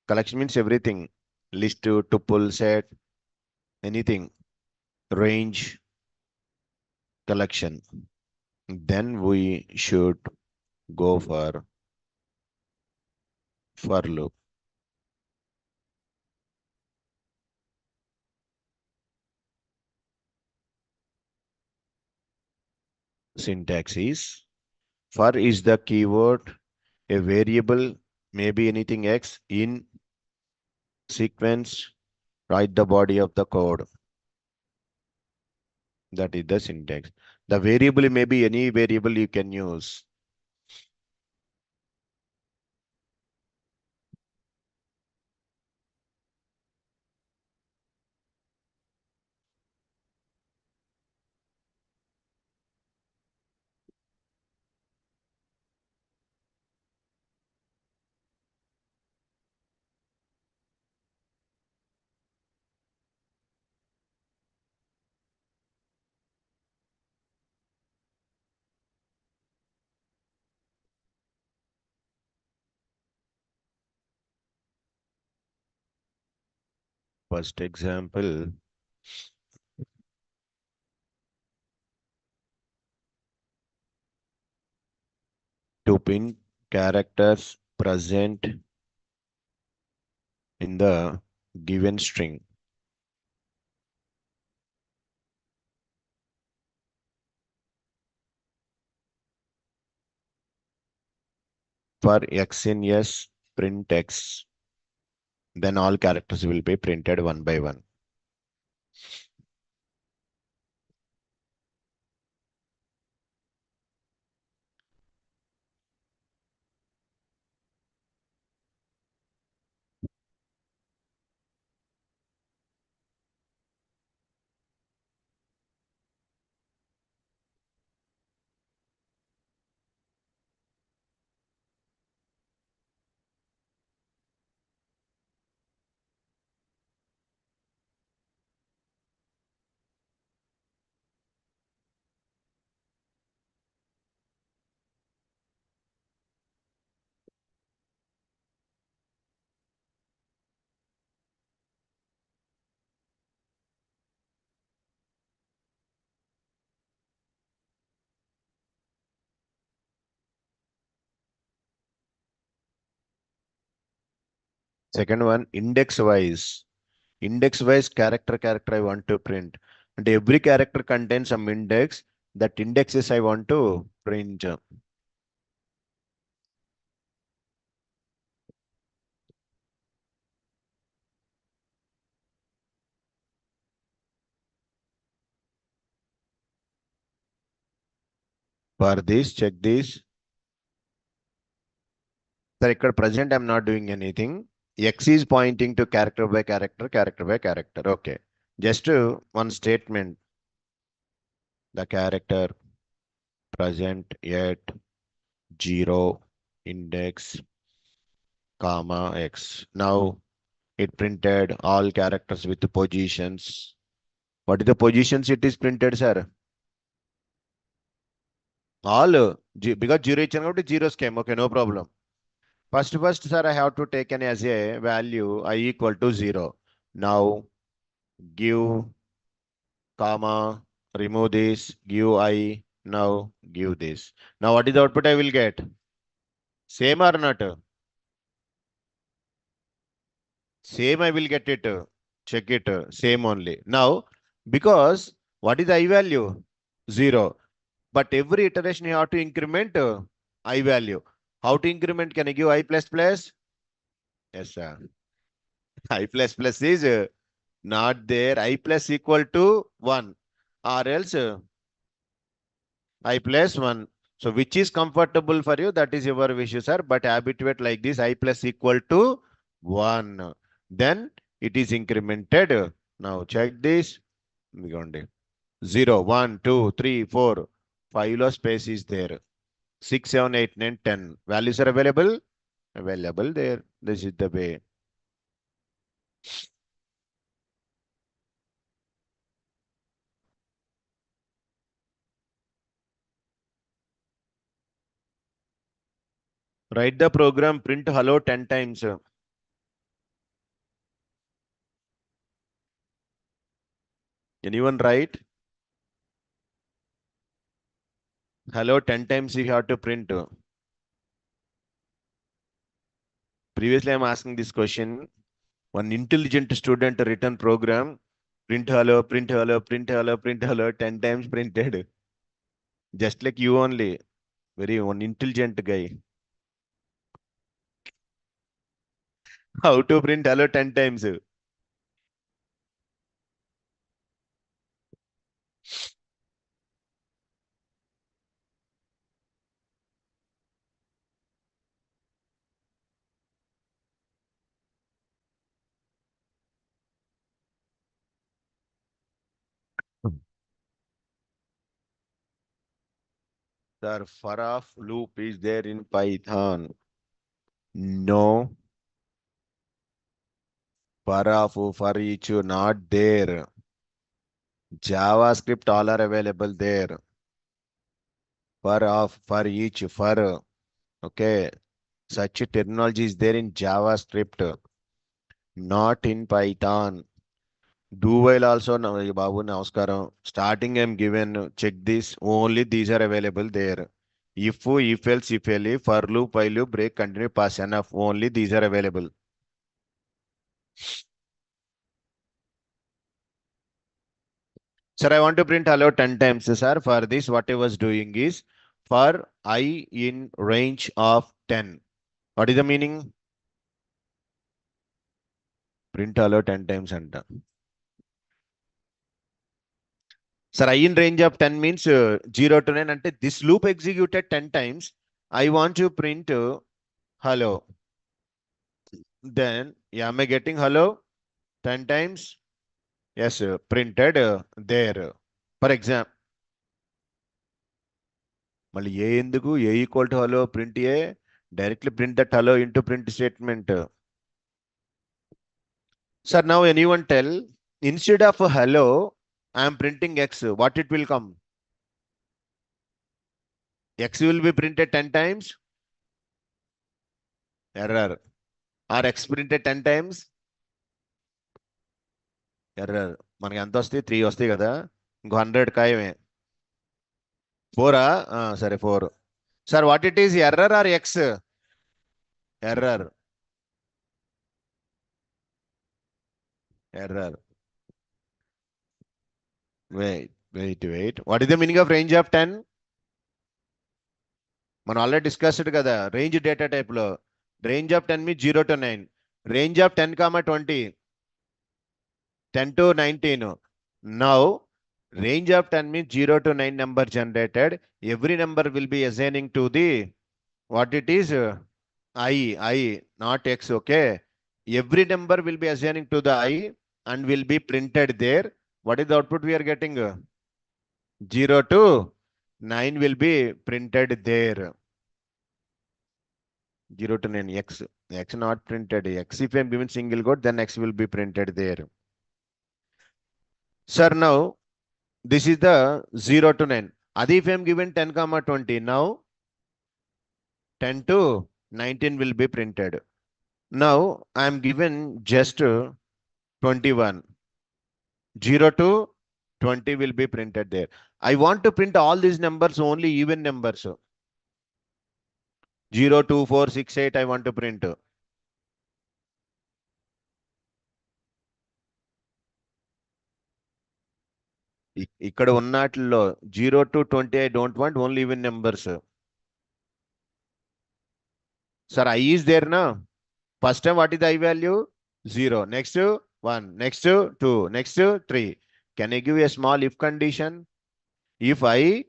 Collection means everything. List, tuple, set, anything. Range, collection. Then we should go for loop. Syntax is for is the keyword, a variable, maybe anything X in sequence, write the body of the code. That is the syntax. The variable may be any variable you can use. First example, to pin characters present in the given string. For X in S, print X. Then all characters will be printed one by one. Second one, index wise. Index wise character I want to print. And every character contains some index. That indexes I want to print. For this, check this. Sir, ఇక్కడ present I'm not doing anything. X is pointing to character by character, character by character. Okay. Just one statement. The character present at 0 index comma X. Now it printed all characters with the positions. What is the positions it is printed, sir? All because 0 ఇచ్చాను కాబట్టి zeros came. Okay, no problem. First, sir, I have to take an as a value I equal to 0. Now give comma, remove this, give I, now give this. Now what is the output I will get? Same or not? Same I will get it. Check it. Same only. Now, because what is I value? 0. But every iteration you have to increment I value. How to increment? Can I give I plus plus? Yes, sir. I plus plus is not there. I plus equal to 1 or else I plus 1. So which is comfortable for you? That is your wish, sir. But habituate like this, I plus equal to 1. Then it is incremented. Now check this. 0, 1, 2, 3, 4. 5 lo space is there. 6, 7, 8, 9, 10. Values are available? Available there. This is the way. Write the program, print hello 10 times. Anyone write? Hello 10 times you have to print. Previously, I'm asking this question. One intelligent student written program, print hello, print hello, print hello, print hello, 10 times printed. Just like you only. Very one intelligent guy. How to print hello 10 times? Sir, for of loop is there in Python. No. For of, for each, not there. JavaScript all are available there. For of, for each, for. Okay. Such a terminology is there in JavaScript, not in Python. Do while also, Babu Namaskaram. Starting I'm given, check this, only these are available there. If else, if else, for loop, while loop, break, continue, pass, enough, only these are available. Sir, I want to print hello 10 times, sir. For this, what I was doing is, for I in range of 10. What is the meaning? Print hello 10 times and sir, I in range of 10 means 0 to 9. And this loop executed 10 times. I want to print hello. Then, yeah, am I getting hello 10 times? Yes, printed there. For example, మళ్ళీ a ఎందుకు a equal to hello print a directly print that hello into print statement. Sir, now anyone tell, instead of hello, I am printing X. What it will come? X will be printed 10 times. Error. Or X printed 10 times. Error. మనకి ఎంత వస్తాయి 3 వస్తాయి కదా, ఇంకో 100 ఖాయమే. 4 సరే 4. Sir what it is, error or X? Error. Error. Wait. What is the meaning of range of 10? మనం already discussed కదా range data type లో. Range of 10 me 0 to 9. Range of 10, 20, 10 to 19. Now range of 10 means 0 to 9 number generated. Every number will be assigning to the what it is I not x. Okay, every number will be assigning to the I and will be printed there. What is the output we are getting? 0 to 9 will be printed there. 0 to 9 x not printed. X, if I am given single quote, then x will be printed there. Sir, now this is the 0 to 9. Adi if I am given 10, 20, now 10 to 19 will be printed. Now I am given just 21. 0 to 20 will be printed there. I want to print all these numbers, only even numbers. 0, 2, 4, 6, 8 I want to print. ఇక్కడ ఉన్నట్లో 0 to 20 I don't want, only even numbers. Sir, I is there now. First time what is the I value? 0. Next 1. Next 2. Next 3. Can I give a small if condition? If I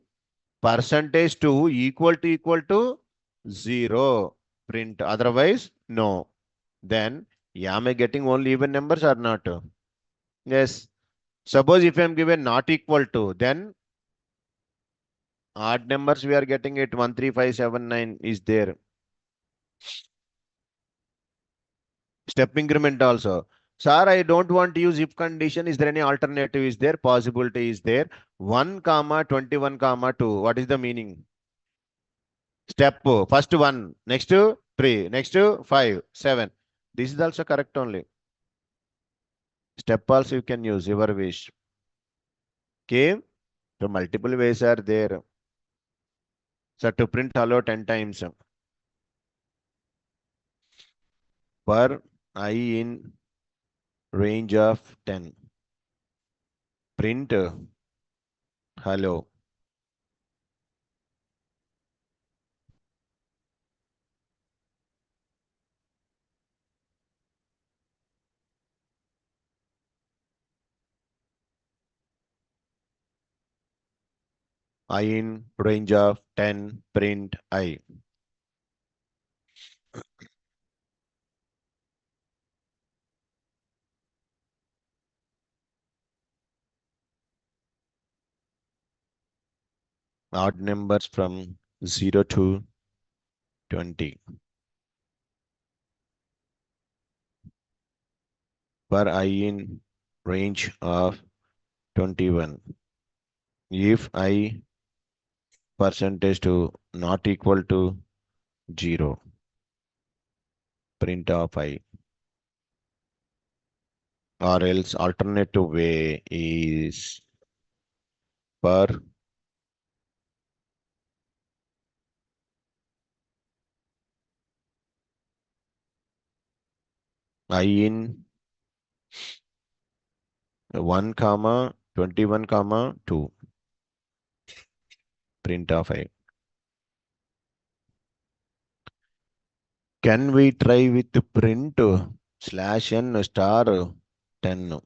percentage 2 equal to 0, print. Otherwise, no. Then, am I getting only even numbers or not? Yes. Suppose if I am given not equal to, then odd numbers we are getting it. 1, 3, 5, 7, 9 is there. Step increment also. Sir, I don't want to use if condition. Is there any alternative? Is there possibility? Is there 1, 21, 2? What is the meaning? Step first 1, next 3, next 5, 7. This is also correct only. Step also you can use your wish. Okay, so multiple ways are there. So to print hello 10 times. For I in range of 10, print hello. I in range of 10, print I. Odd numbers from 0 to 20. For I in range of 21. If I percentage to not equal to 0, print of I. Or else alternative way is for I in 1, 21, 2, print of I. Can we try with the print /n star 10?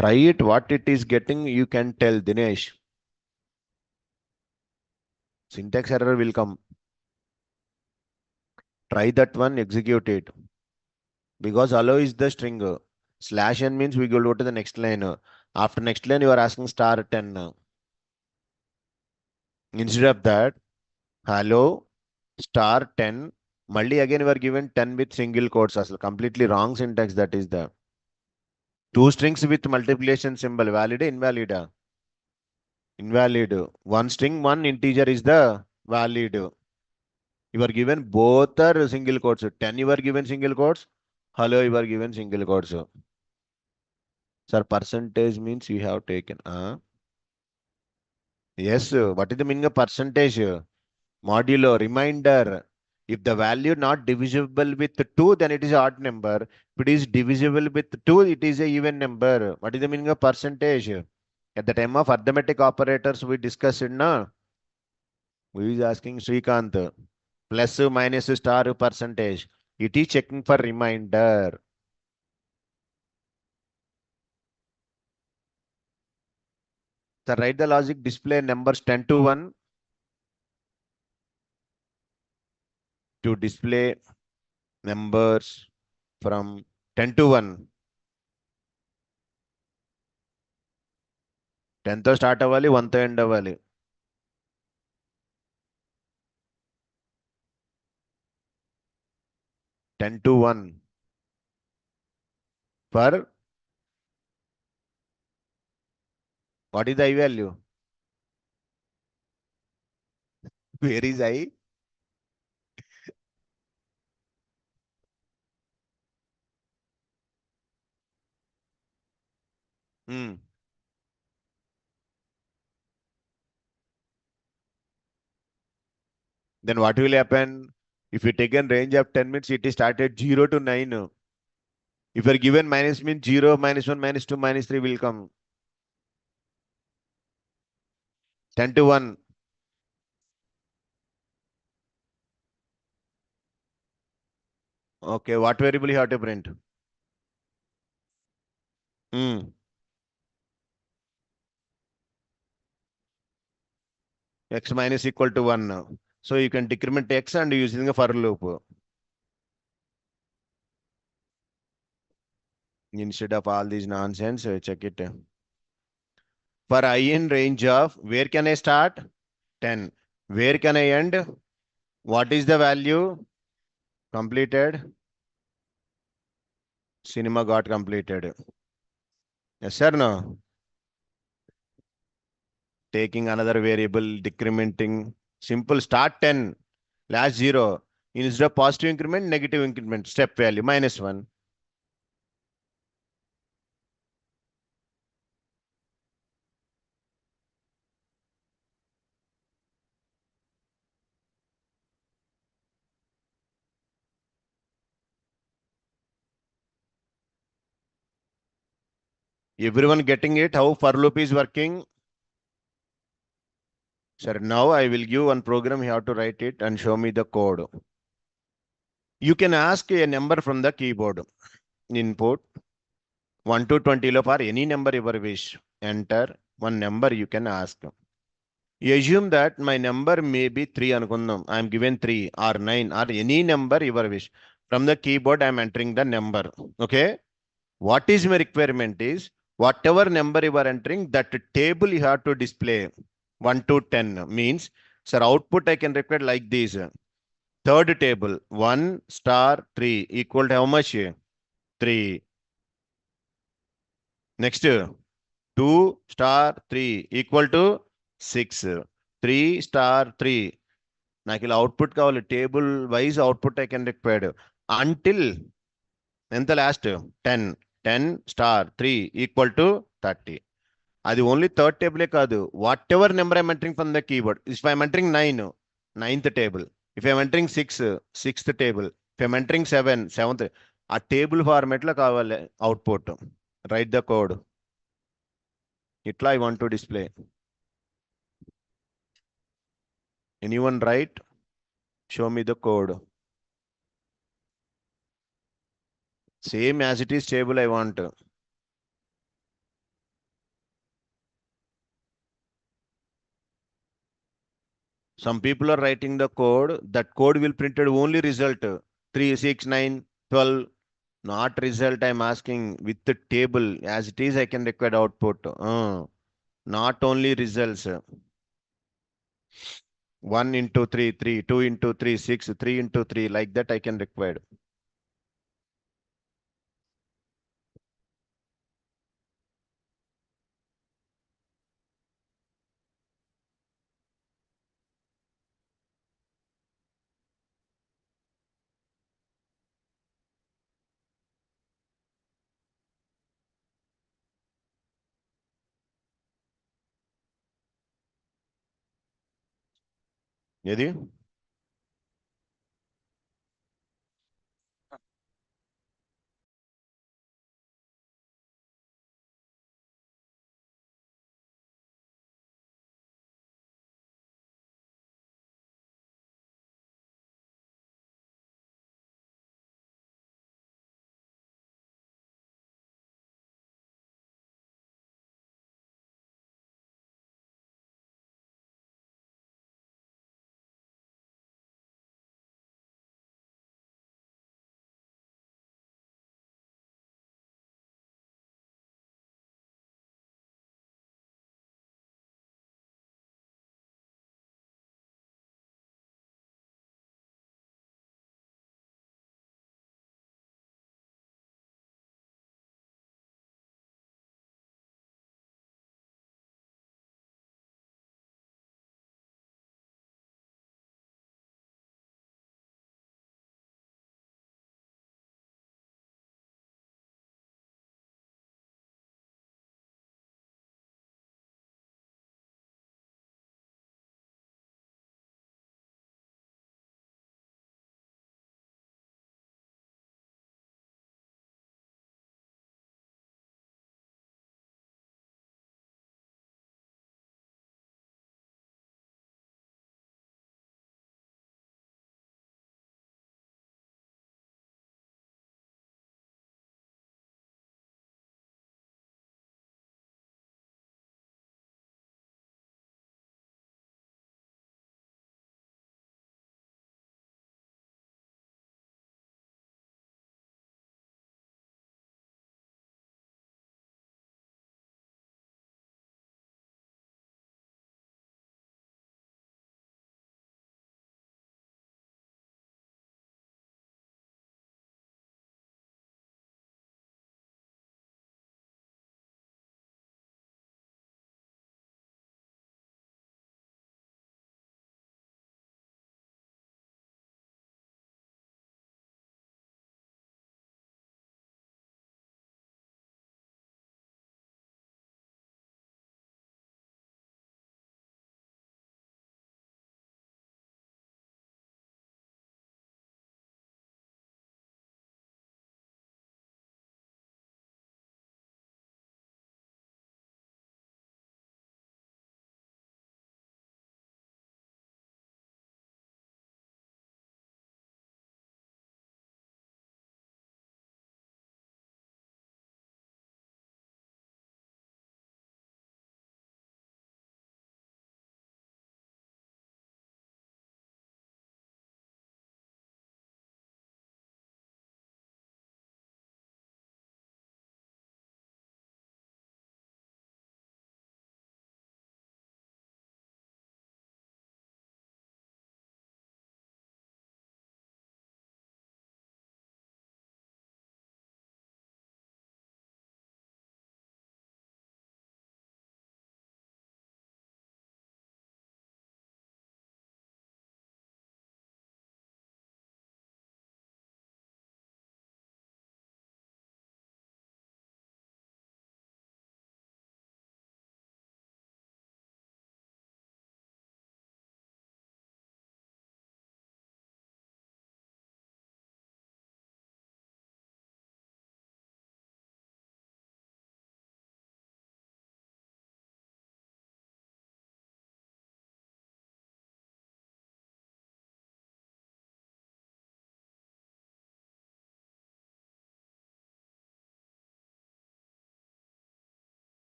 Try it, what it is getting, you can tell, Dinesh. Syntax error will come. Try that one, execute it. Because allow is the string. /n means we go to the next line. After next line, you are asking star 10. Instead of that, hello, star 10. Maldi again you are given 10 with single quotes. As completely wrong syntax, that is the. Two strings with multiplication symbol, valid, invalid? Invalid. One string, one integer is the valid. You are given both are single quotes. 10 you are given single quotes. Hello, you are given single quotes. Sir, percentage means you have taken. Yes, what is the meaning of percentage? Modulo, reminder. If the value not divisible with 2, then it is odd number. If it is divisible with 2, it is a even number. What is the meaning of percentage? At the time of arithmetic operators, we discussed it now. Who is asking Srikant? Plus minus star percentage. It is checking for reminder. So write the logic display numbers 10 to 1 to display numbers from 10 to 1. 10 తో start అవ్వాలి 1 తో end అవ్వాలి. 10 to 1 for what is the I value? Where is I? Hmm. Then what will happen? If you take a range of 10 minutes, it is started 0 to 9. If you are given minus means 0, minus 1, minus 2, minus 3 will come. 10 to 1. Okay, what variable you have to print? Hmm. X minus equal to 1. So you can decrement X and using a for loop. Instead of all these nonsense, check it. For I in range of, where can I start? 10. Where can I end? What is the value? Completed. Cinema got completed. Yes or no? Taking another variable, decrementing. Simple start 10, last 0. Instead of positive increment, negative increment. Step value minus 1. Everyone getting it? How for loop is working? Sir, now I will give one program. You have to write it and show me the code. You can ask a number from the keyboard. Input 1 to 20 lo for any number you wish. Enter one number you can ask. You assume that my number may be 3 anukundam. I am given 3 or 9 or any number you wish. From the keyboard, I am entering the number. Okay. What is my requirement is whatever number you are entering, that table you have to display 1 to 10 means, sir, output I can record like this. Third table 1 star 3 equal to how much? 3. Next 2 star 3 equal to 6. 3 star 3. నాకు ఇలా output కావాలి table wise output I can required until ఎంత last 10. 10 star 3 equal to 30. అది only third టేబులే కాదు, whatever number I'm entering from the keyboard. If I'm entering 9, ninth table. If I'm entering 6, sixth table. If I'm entering 7, seventh. ఆ table format లో కావాలి output. Write the code. ఇట్లా I want to display. Anyone right? Show me the code. Same as it is table I want. Some people are writing the code. That code will printed only result 3, 6, 9, 12. Not result. I'm asking with the table as it is. I can require output. Not only results. 1 into 3, 3, 2 into 3, 6, 3 into 3. Like that I can require. ఏది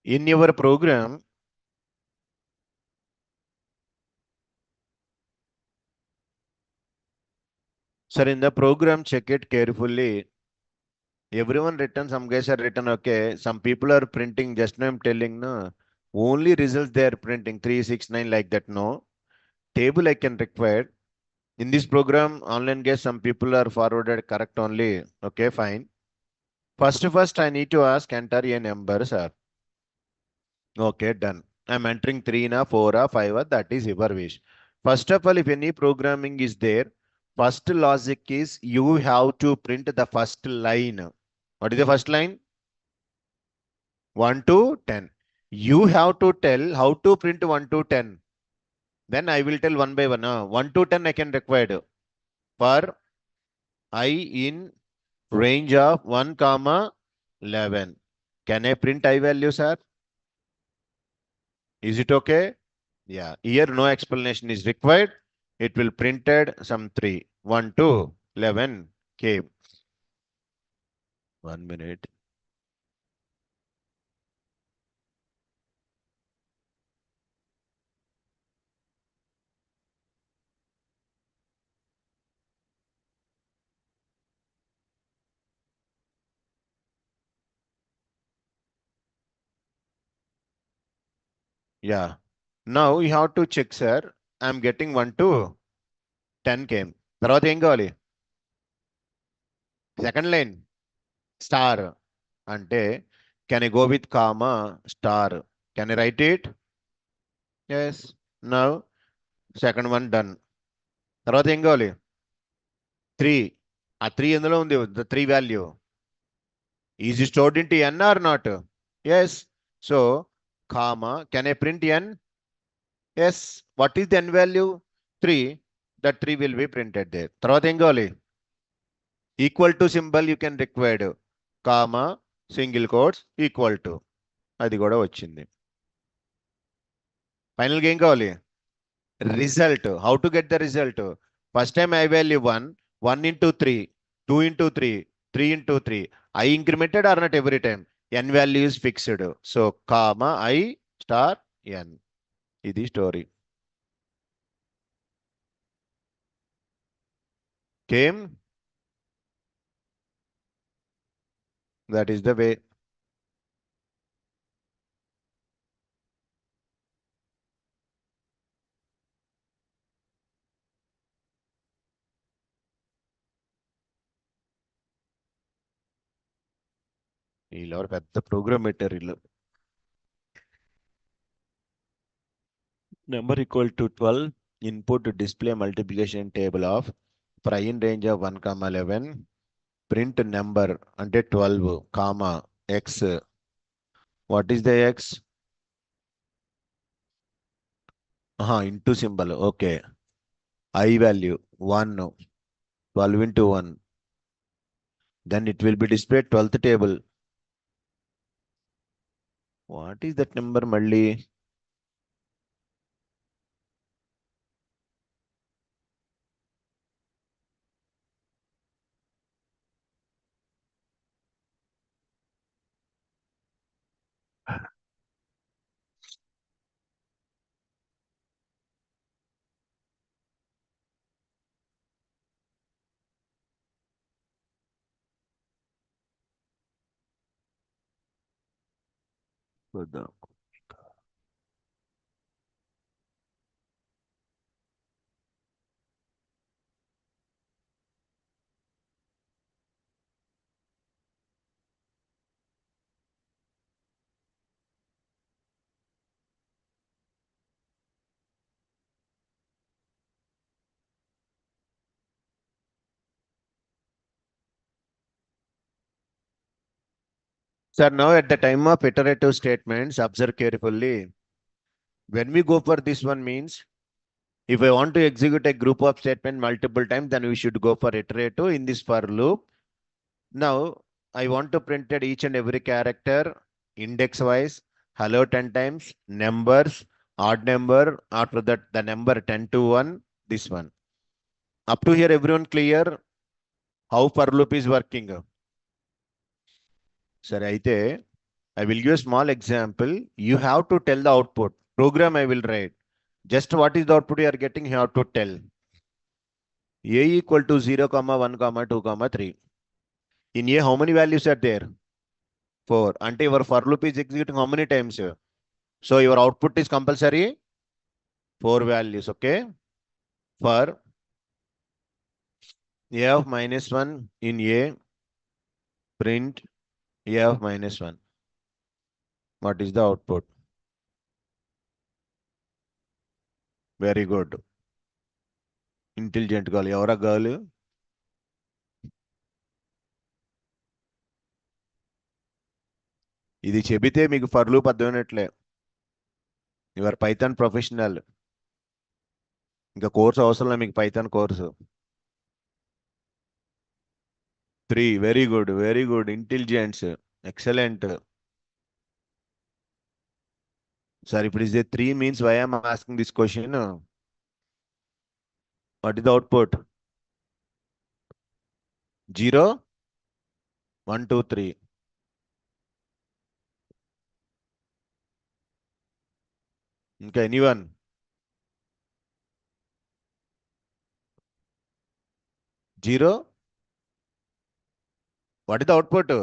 In your program, sir, in the program, check it carefully. Everyone written, some guys are written, okay. Some people are printing, just now I'm telling, no. Only results they are printing, 369 like that, no. Table I can require. In this program, online guess, some people are forwarded correct only. Okay, fine. First, I need to ask, enter a number, sir. Okay, done. I'm entering 3 na, 4 or 5 or that is your wish. First of all, if any programming is there, first logic is you have to print the first line. What is the first line? 1 to 10. You have to tell how to print 1 to 10. Then I will tell one by one. 1 to 10 I can require for I in range of 1 comma 11. Can I print I value, sir? Is it okay? Yeah. Here no explanation is required. It will printed some 3. 1 to 11 came. 1 minute. Yeah. Now you have to check, sir. I'm getting 1 to 10 came. తర్వాత ఏం కావాలి? Second line star అంటే can I go with comma star? Can I write it? Yes. Now second one done. తర్వాత ఏం కావాలి? 3. ఆ 3 ఎందులో ఉంది? The 3 value. Is it stored into n or not? Yes. So comma, can I print n? Yes. What is the n value? 3. That 3 will be printed there. తర్వాత ఏం కావాలి? Equal to symbol you can require. Comma, single quotes, equal to. అది కూడా వచ్చింది. ఫైనల్గా ఏం కావాలి? Result. How to get the result? First time I value 1, 1 into 3, 2 into 3, 3 into 3. I incremented or not every time? N value is fixed. So, comma, I star n. This story. Came? That is the way. వీళ్ళెవరు పెద్ద programme పెట్టారు వీళ్ళు. Number equal to 12. Input display multiplication table of for I in range of 1 comma 11. Print number అంటే 12 comma x. What is the x? Into symbol. Okay. I value 1. 12 into 1. Then it will be displayed 12th table. What is that number, Malli? Sir, now at the time of iterative statements, observe carefully. When we go for this one means, if I want to execute a group of statement multiple times, then we should go for iterative in this for loop. Now, I want to print each and every character index wise, hello 10 times, numbers, odd number, after that the number 10 to 1, this one. Up to here, everyone clear how for loop is working? Sir, అయితే I will give a small example. You have to tell the output. Program I will write. Just what is the output you are getting, you have to tell. A equal to 0, comma 1, comma 2, comma 3. In A, how many values are there? 4. Ante your for loop is executing how many times? So your output is compulsory 4 values. Okay. For A of minus 1 in A, print A of minus 1. What is the output? Very good. Intelligent girl. Evara girl? ఇది చెబితే మీకు for loop అర్థమైనట్లే. Your Python professional. ఇంకా course అవసరం లేదు మీకు Python course. 3. Very good, very good. Intelligence. Excellent. Sir ఇప్పుడు is 3 means why I'm asking this question. What is the output? 0, 1, 2, 3. ఇంకా anyone? 0. What is the output?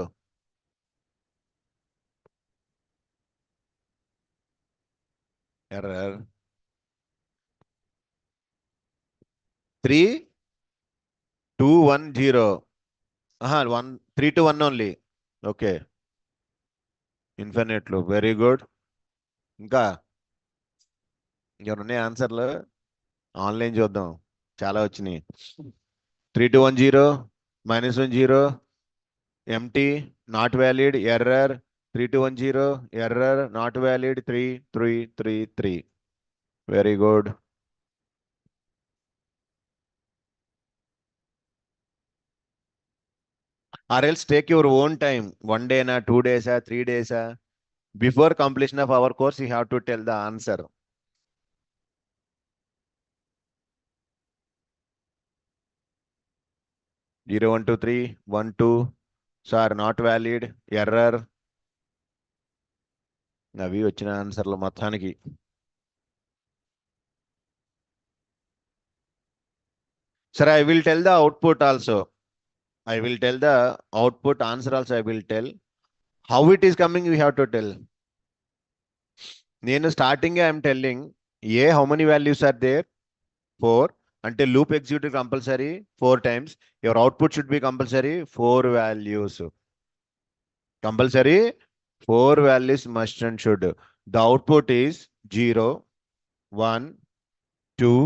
Error. 3, 2, 1, 0. 1, 3 to 1 only. Okay. Infinite loop. Very good. ఇంకా ఇంకేమన్నా ఆన్సర్లు? Online చూద్దాం. చాలా వచ్చినాయి. 3 to 1, 0, minus 1, 0, empty, not valid, error, 3 to 1, 0, error, not valid, 3, 3, 3, 3. Very good. Or else take your own time. 1 day, 2 days, 3 days. Before completion of our course, you have to tell the answer. Zero, 1, 2, 3, 1, 2. Sir, not valid, error. అవి వచ్చిన ఆన్సర్లు మొత్తానికి. Sir, I will tell the output also. I will tell the output answer also. I will tell. How it is coming, we have to tell. నేను starting I'm telling a how many values are there 4 అంటే loop executive compulsory 4 times. Your output should be compulsory 4 values. Compulsory 4 values must and should. The output is 0, 1, 2,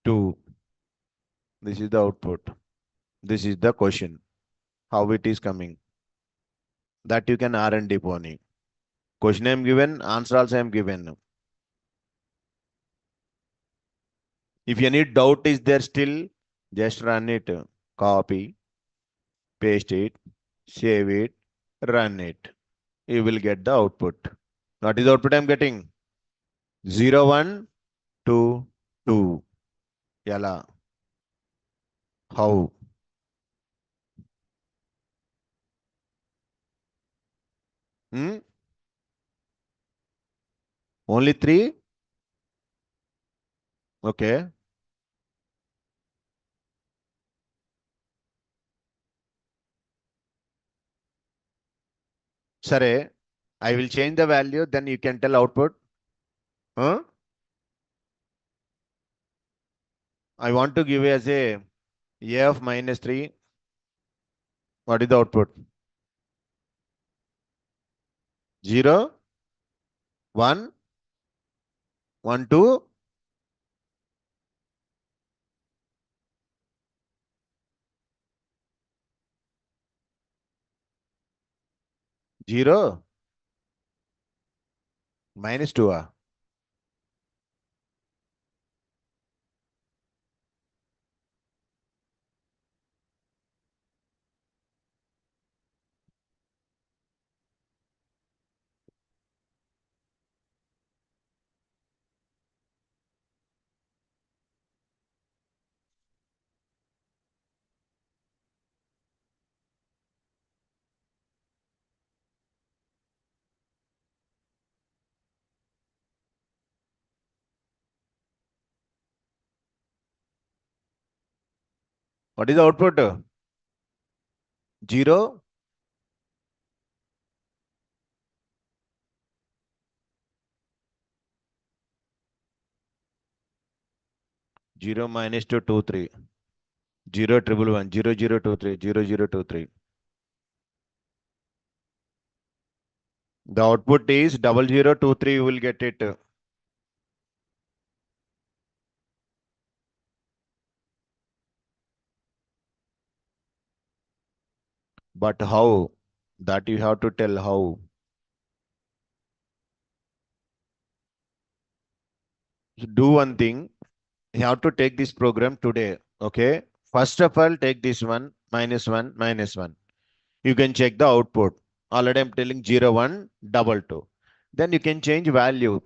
2. This is the output. This is the question. How it is coming. That you can R&D pony. Question I am given, answer also I am given. If any doubt is there still, just run it. Copy, paste it, save it, run it. You will get the output. What is the output I am getting? 0, 1, 2, 2. Yala. How? Hmm? Only 3? Okay. Sare, I will change the value, then you can tell output. Huh? I want to give as a of minus 3. What is the output? 0, 1, 1, 2. 0, minus 2. What is the output? 0. 0 minus 2, 2, 3. 0, 1, 0, 0, 2, 3, 0, 0, 2, 3. The output is 0, 0, 2, 3. You will get it. But how? That you have to tell how. Do one thing. You have to take this program today. Okay. First of all, take this one, minus 1, minus 1. You can check the output. Already I'm telling 0, 1, double 2. Then you can change value.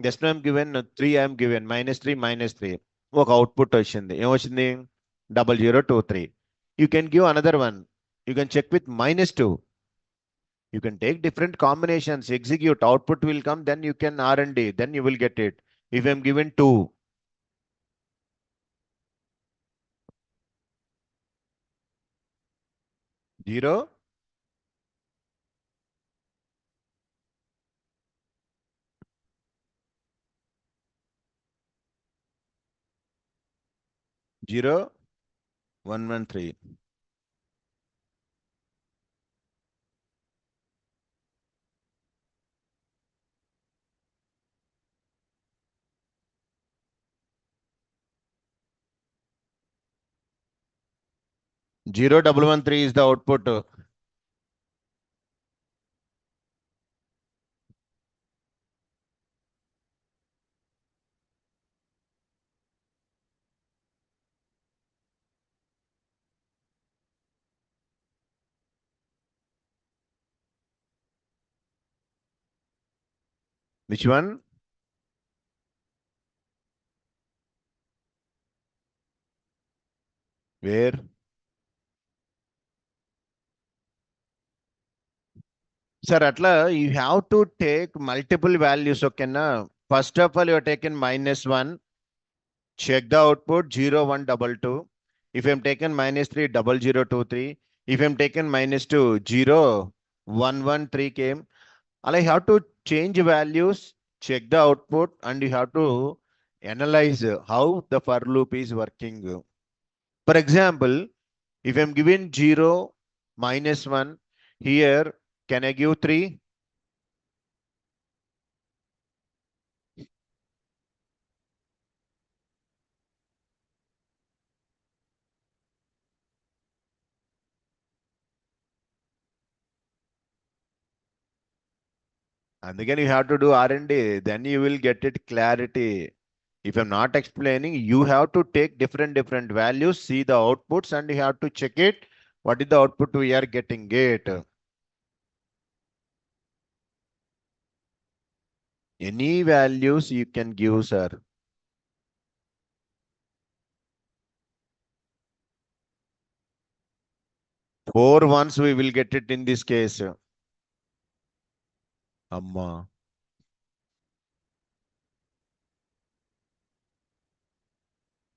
Just now I'm given 3, I'm given minus 3, minus 3. ఒక output వచ్చింది ఏమొచ్చింది 0, 0, 2, 3. You can give another one. You can check with minus 2. You can take different combinations, execute, output will come, then you can R&D, then you will get it. If I'm given 2, 0, 0, 1, 1, 3. 0, 1, 1, 3 is the output. Which one? Where? Sir, atla, you have to take multiple values, okay na? First of all, you are taken minus 1. Check the output 0, 1, double 2. If I'm taken minus 3, 0, 0, 2, 3. If I'm taken minus 2, 0, 1, 1, 3 came. And I have to change values, check the output, and you have to analyze how the for loop is working. For example, if I'm given 0, minus 1, here, can I give 3? And again, you have to do R&D, then you will get it clarity. If I'm not explaining, you have to take different values, see the outputs, and you have to check it. What is the output we are getting it? Any values you can give, sir. 4 ones we will get it in this case. Amma.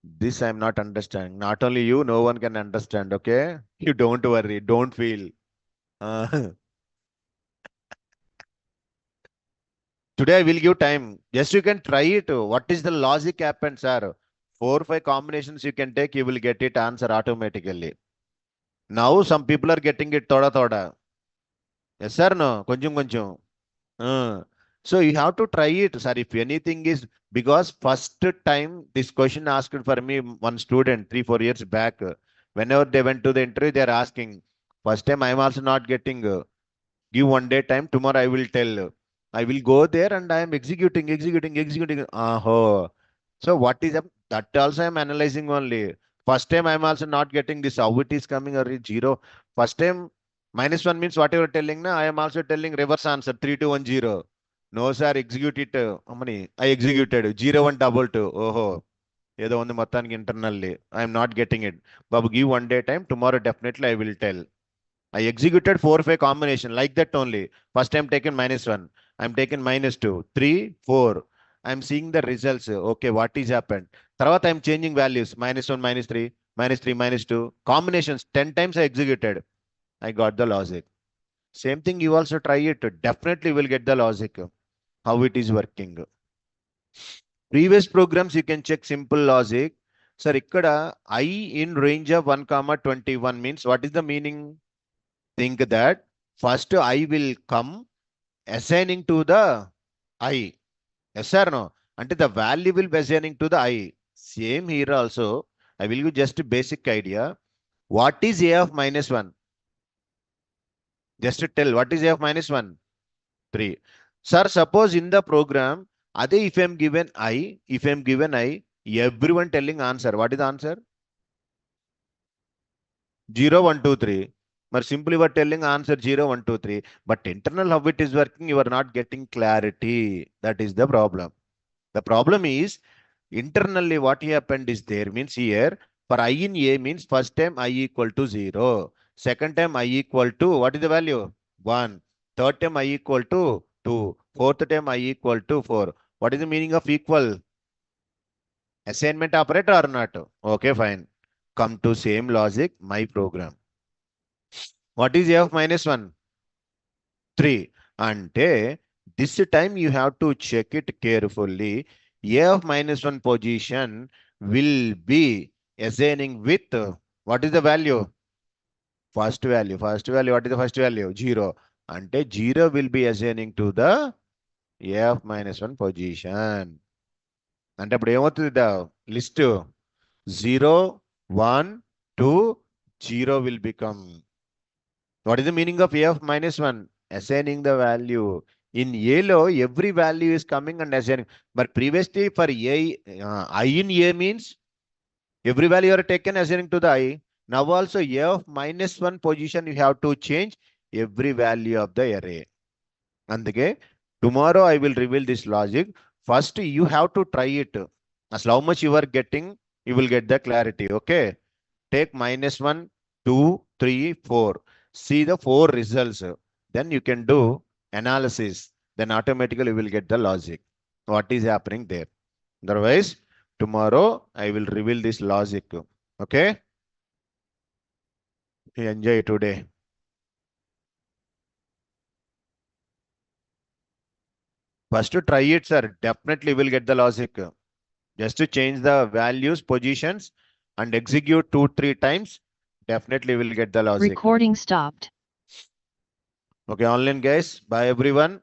This I'm not understanding. Not only you, no one can understand, okay? You don't worry, don't feel. Uh, Today I will give time. Just you can try it. What is the logic happens, sir? 4, 5 combinations you can take, you will get it answer automatically. Now some people are getting it thoda thoda. Yes, sir, no? Konjum konjum. So you have to try it, sir. If anything is because first time this question asked for me, one student 3, 4 years back. Whenever they went to the interview, they are asking. First time I am also not getting. Give one day time. Tomorrow I will tell. I will go there and I am executing. So what is up? That also I am analyzing only. First time I am also not getting this. How it is coming or is 0. First time minus 1 means whatever telling na. I am also telling reverse answer 3, 2, 1, 0. No sir, execute it. How many? I executed 0, 1, double 2. ఓహో ఏదో ఉంది మొత్తానికి internally. I am not getting it. Babu, give one day time. Tomorrow definitely I will tell. I executed 4, 5 combination like that only. First time taken minus 1. I'm taken minus 2, 3, 4. I'm seeing the results. Okay, what is happened? తర్వాత I'm changing values. Minus 1, minus 3, minus 3, minus 2. Combinations, 10 times I executed. I got the logic. Same thing, you also try it. Definitely will get the logic, how it is working. Previous programs, you can check simple logic. Sir, ikkada I in range of 1, 21 means what is the meaning? Think that first I will come assigning to the I. Yes or no? Until the value will be assigning to the I. Same here also. I will give just a basic idea. What is A of minus 1? Just to tell what is A of minus 1? 3. Sir, suppose in the program, if I am given I, everyone telling answer. What is the answer? 0, 1, 2, 3. But simply we are telling answer 0, 1, 2, 3. But internal how it is working, you are not getting clarity. That is the problem. The problem is internally what happened is there means here for I in A means first time I equal to 0. Second time I equal to what is the value? 1. Third time I equal to 2. Fourth time I equal to 4. What is the meaning of equal? Assignment operator or not? Okay, fine. Come to same logic, my program. What is A of minus 1? 3. Ante this time you have to check it carefully. A of minus 1 position will be assigning with what is the value? First value. First value. What is the first value? 0. Ante 0 will be assigning to the A of minus 1 position. అంటే అప్పుడు ఏమవుతుంది the list 0, 1, 2, 0 will become. What is the meaning of A of minus 1? Assigning the value. In A lo, every value is coming and assigning. But previously for A, I in A means every value are taken assigning to the I. Now also A of minus 1 position you have to change every value of the array. అందుకే tomorrow I will reveal this logic. First you have to try it. As how much you are getting, you will get the clarity. Okay. Take minus 1, 2, 3, 4. See the 4 results. Then you can do analysis. Then automatically you will get the logic. What is happening there. Otherwise, tomorrow I will reveal this logic. Okay. Enjoy today. First to try it, sir. Definitely will get the logic. Just to change the values, positions and execute 2, 3 times. Definitely will get the logic. Recording stopped. Okay, online guys. Bye everyone.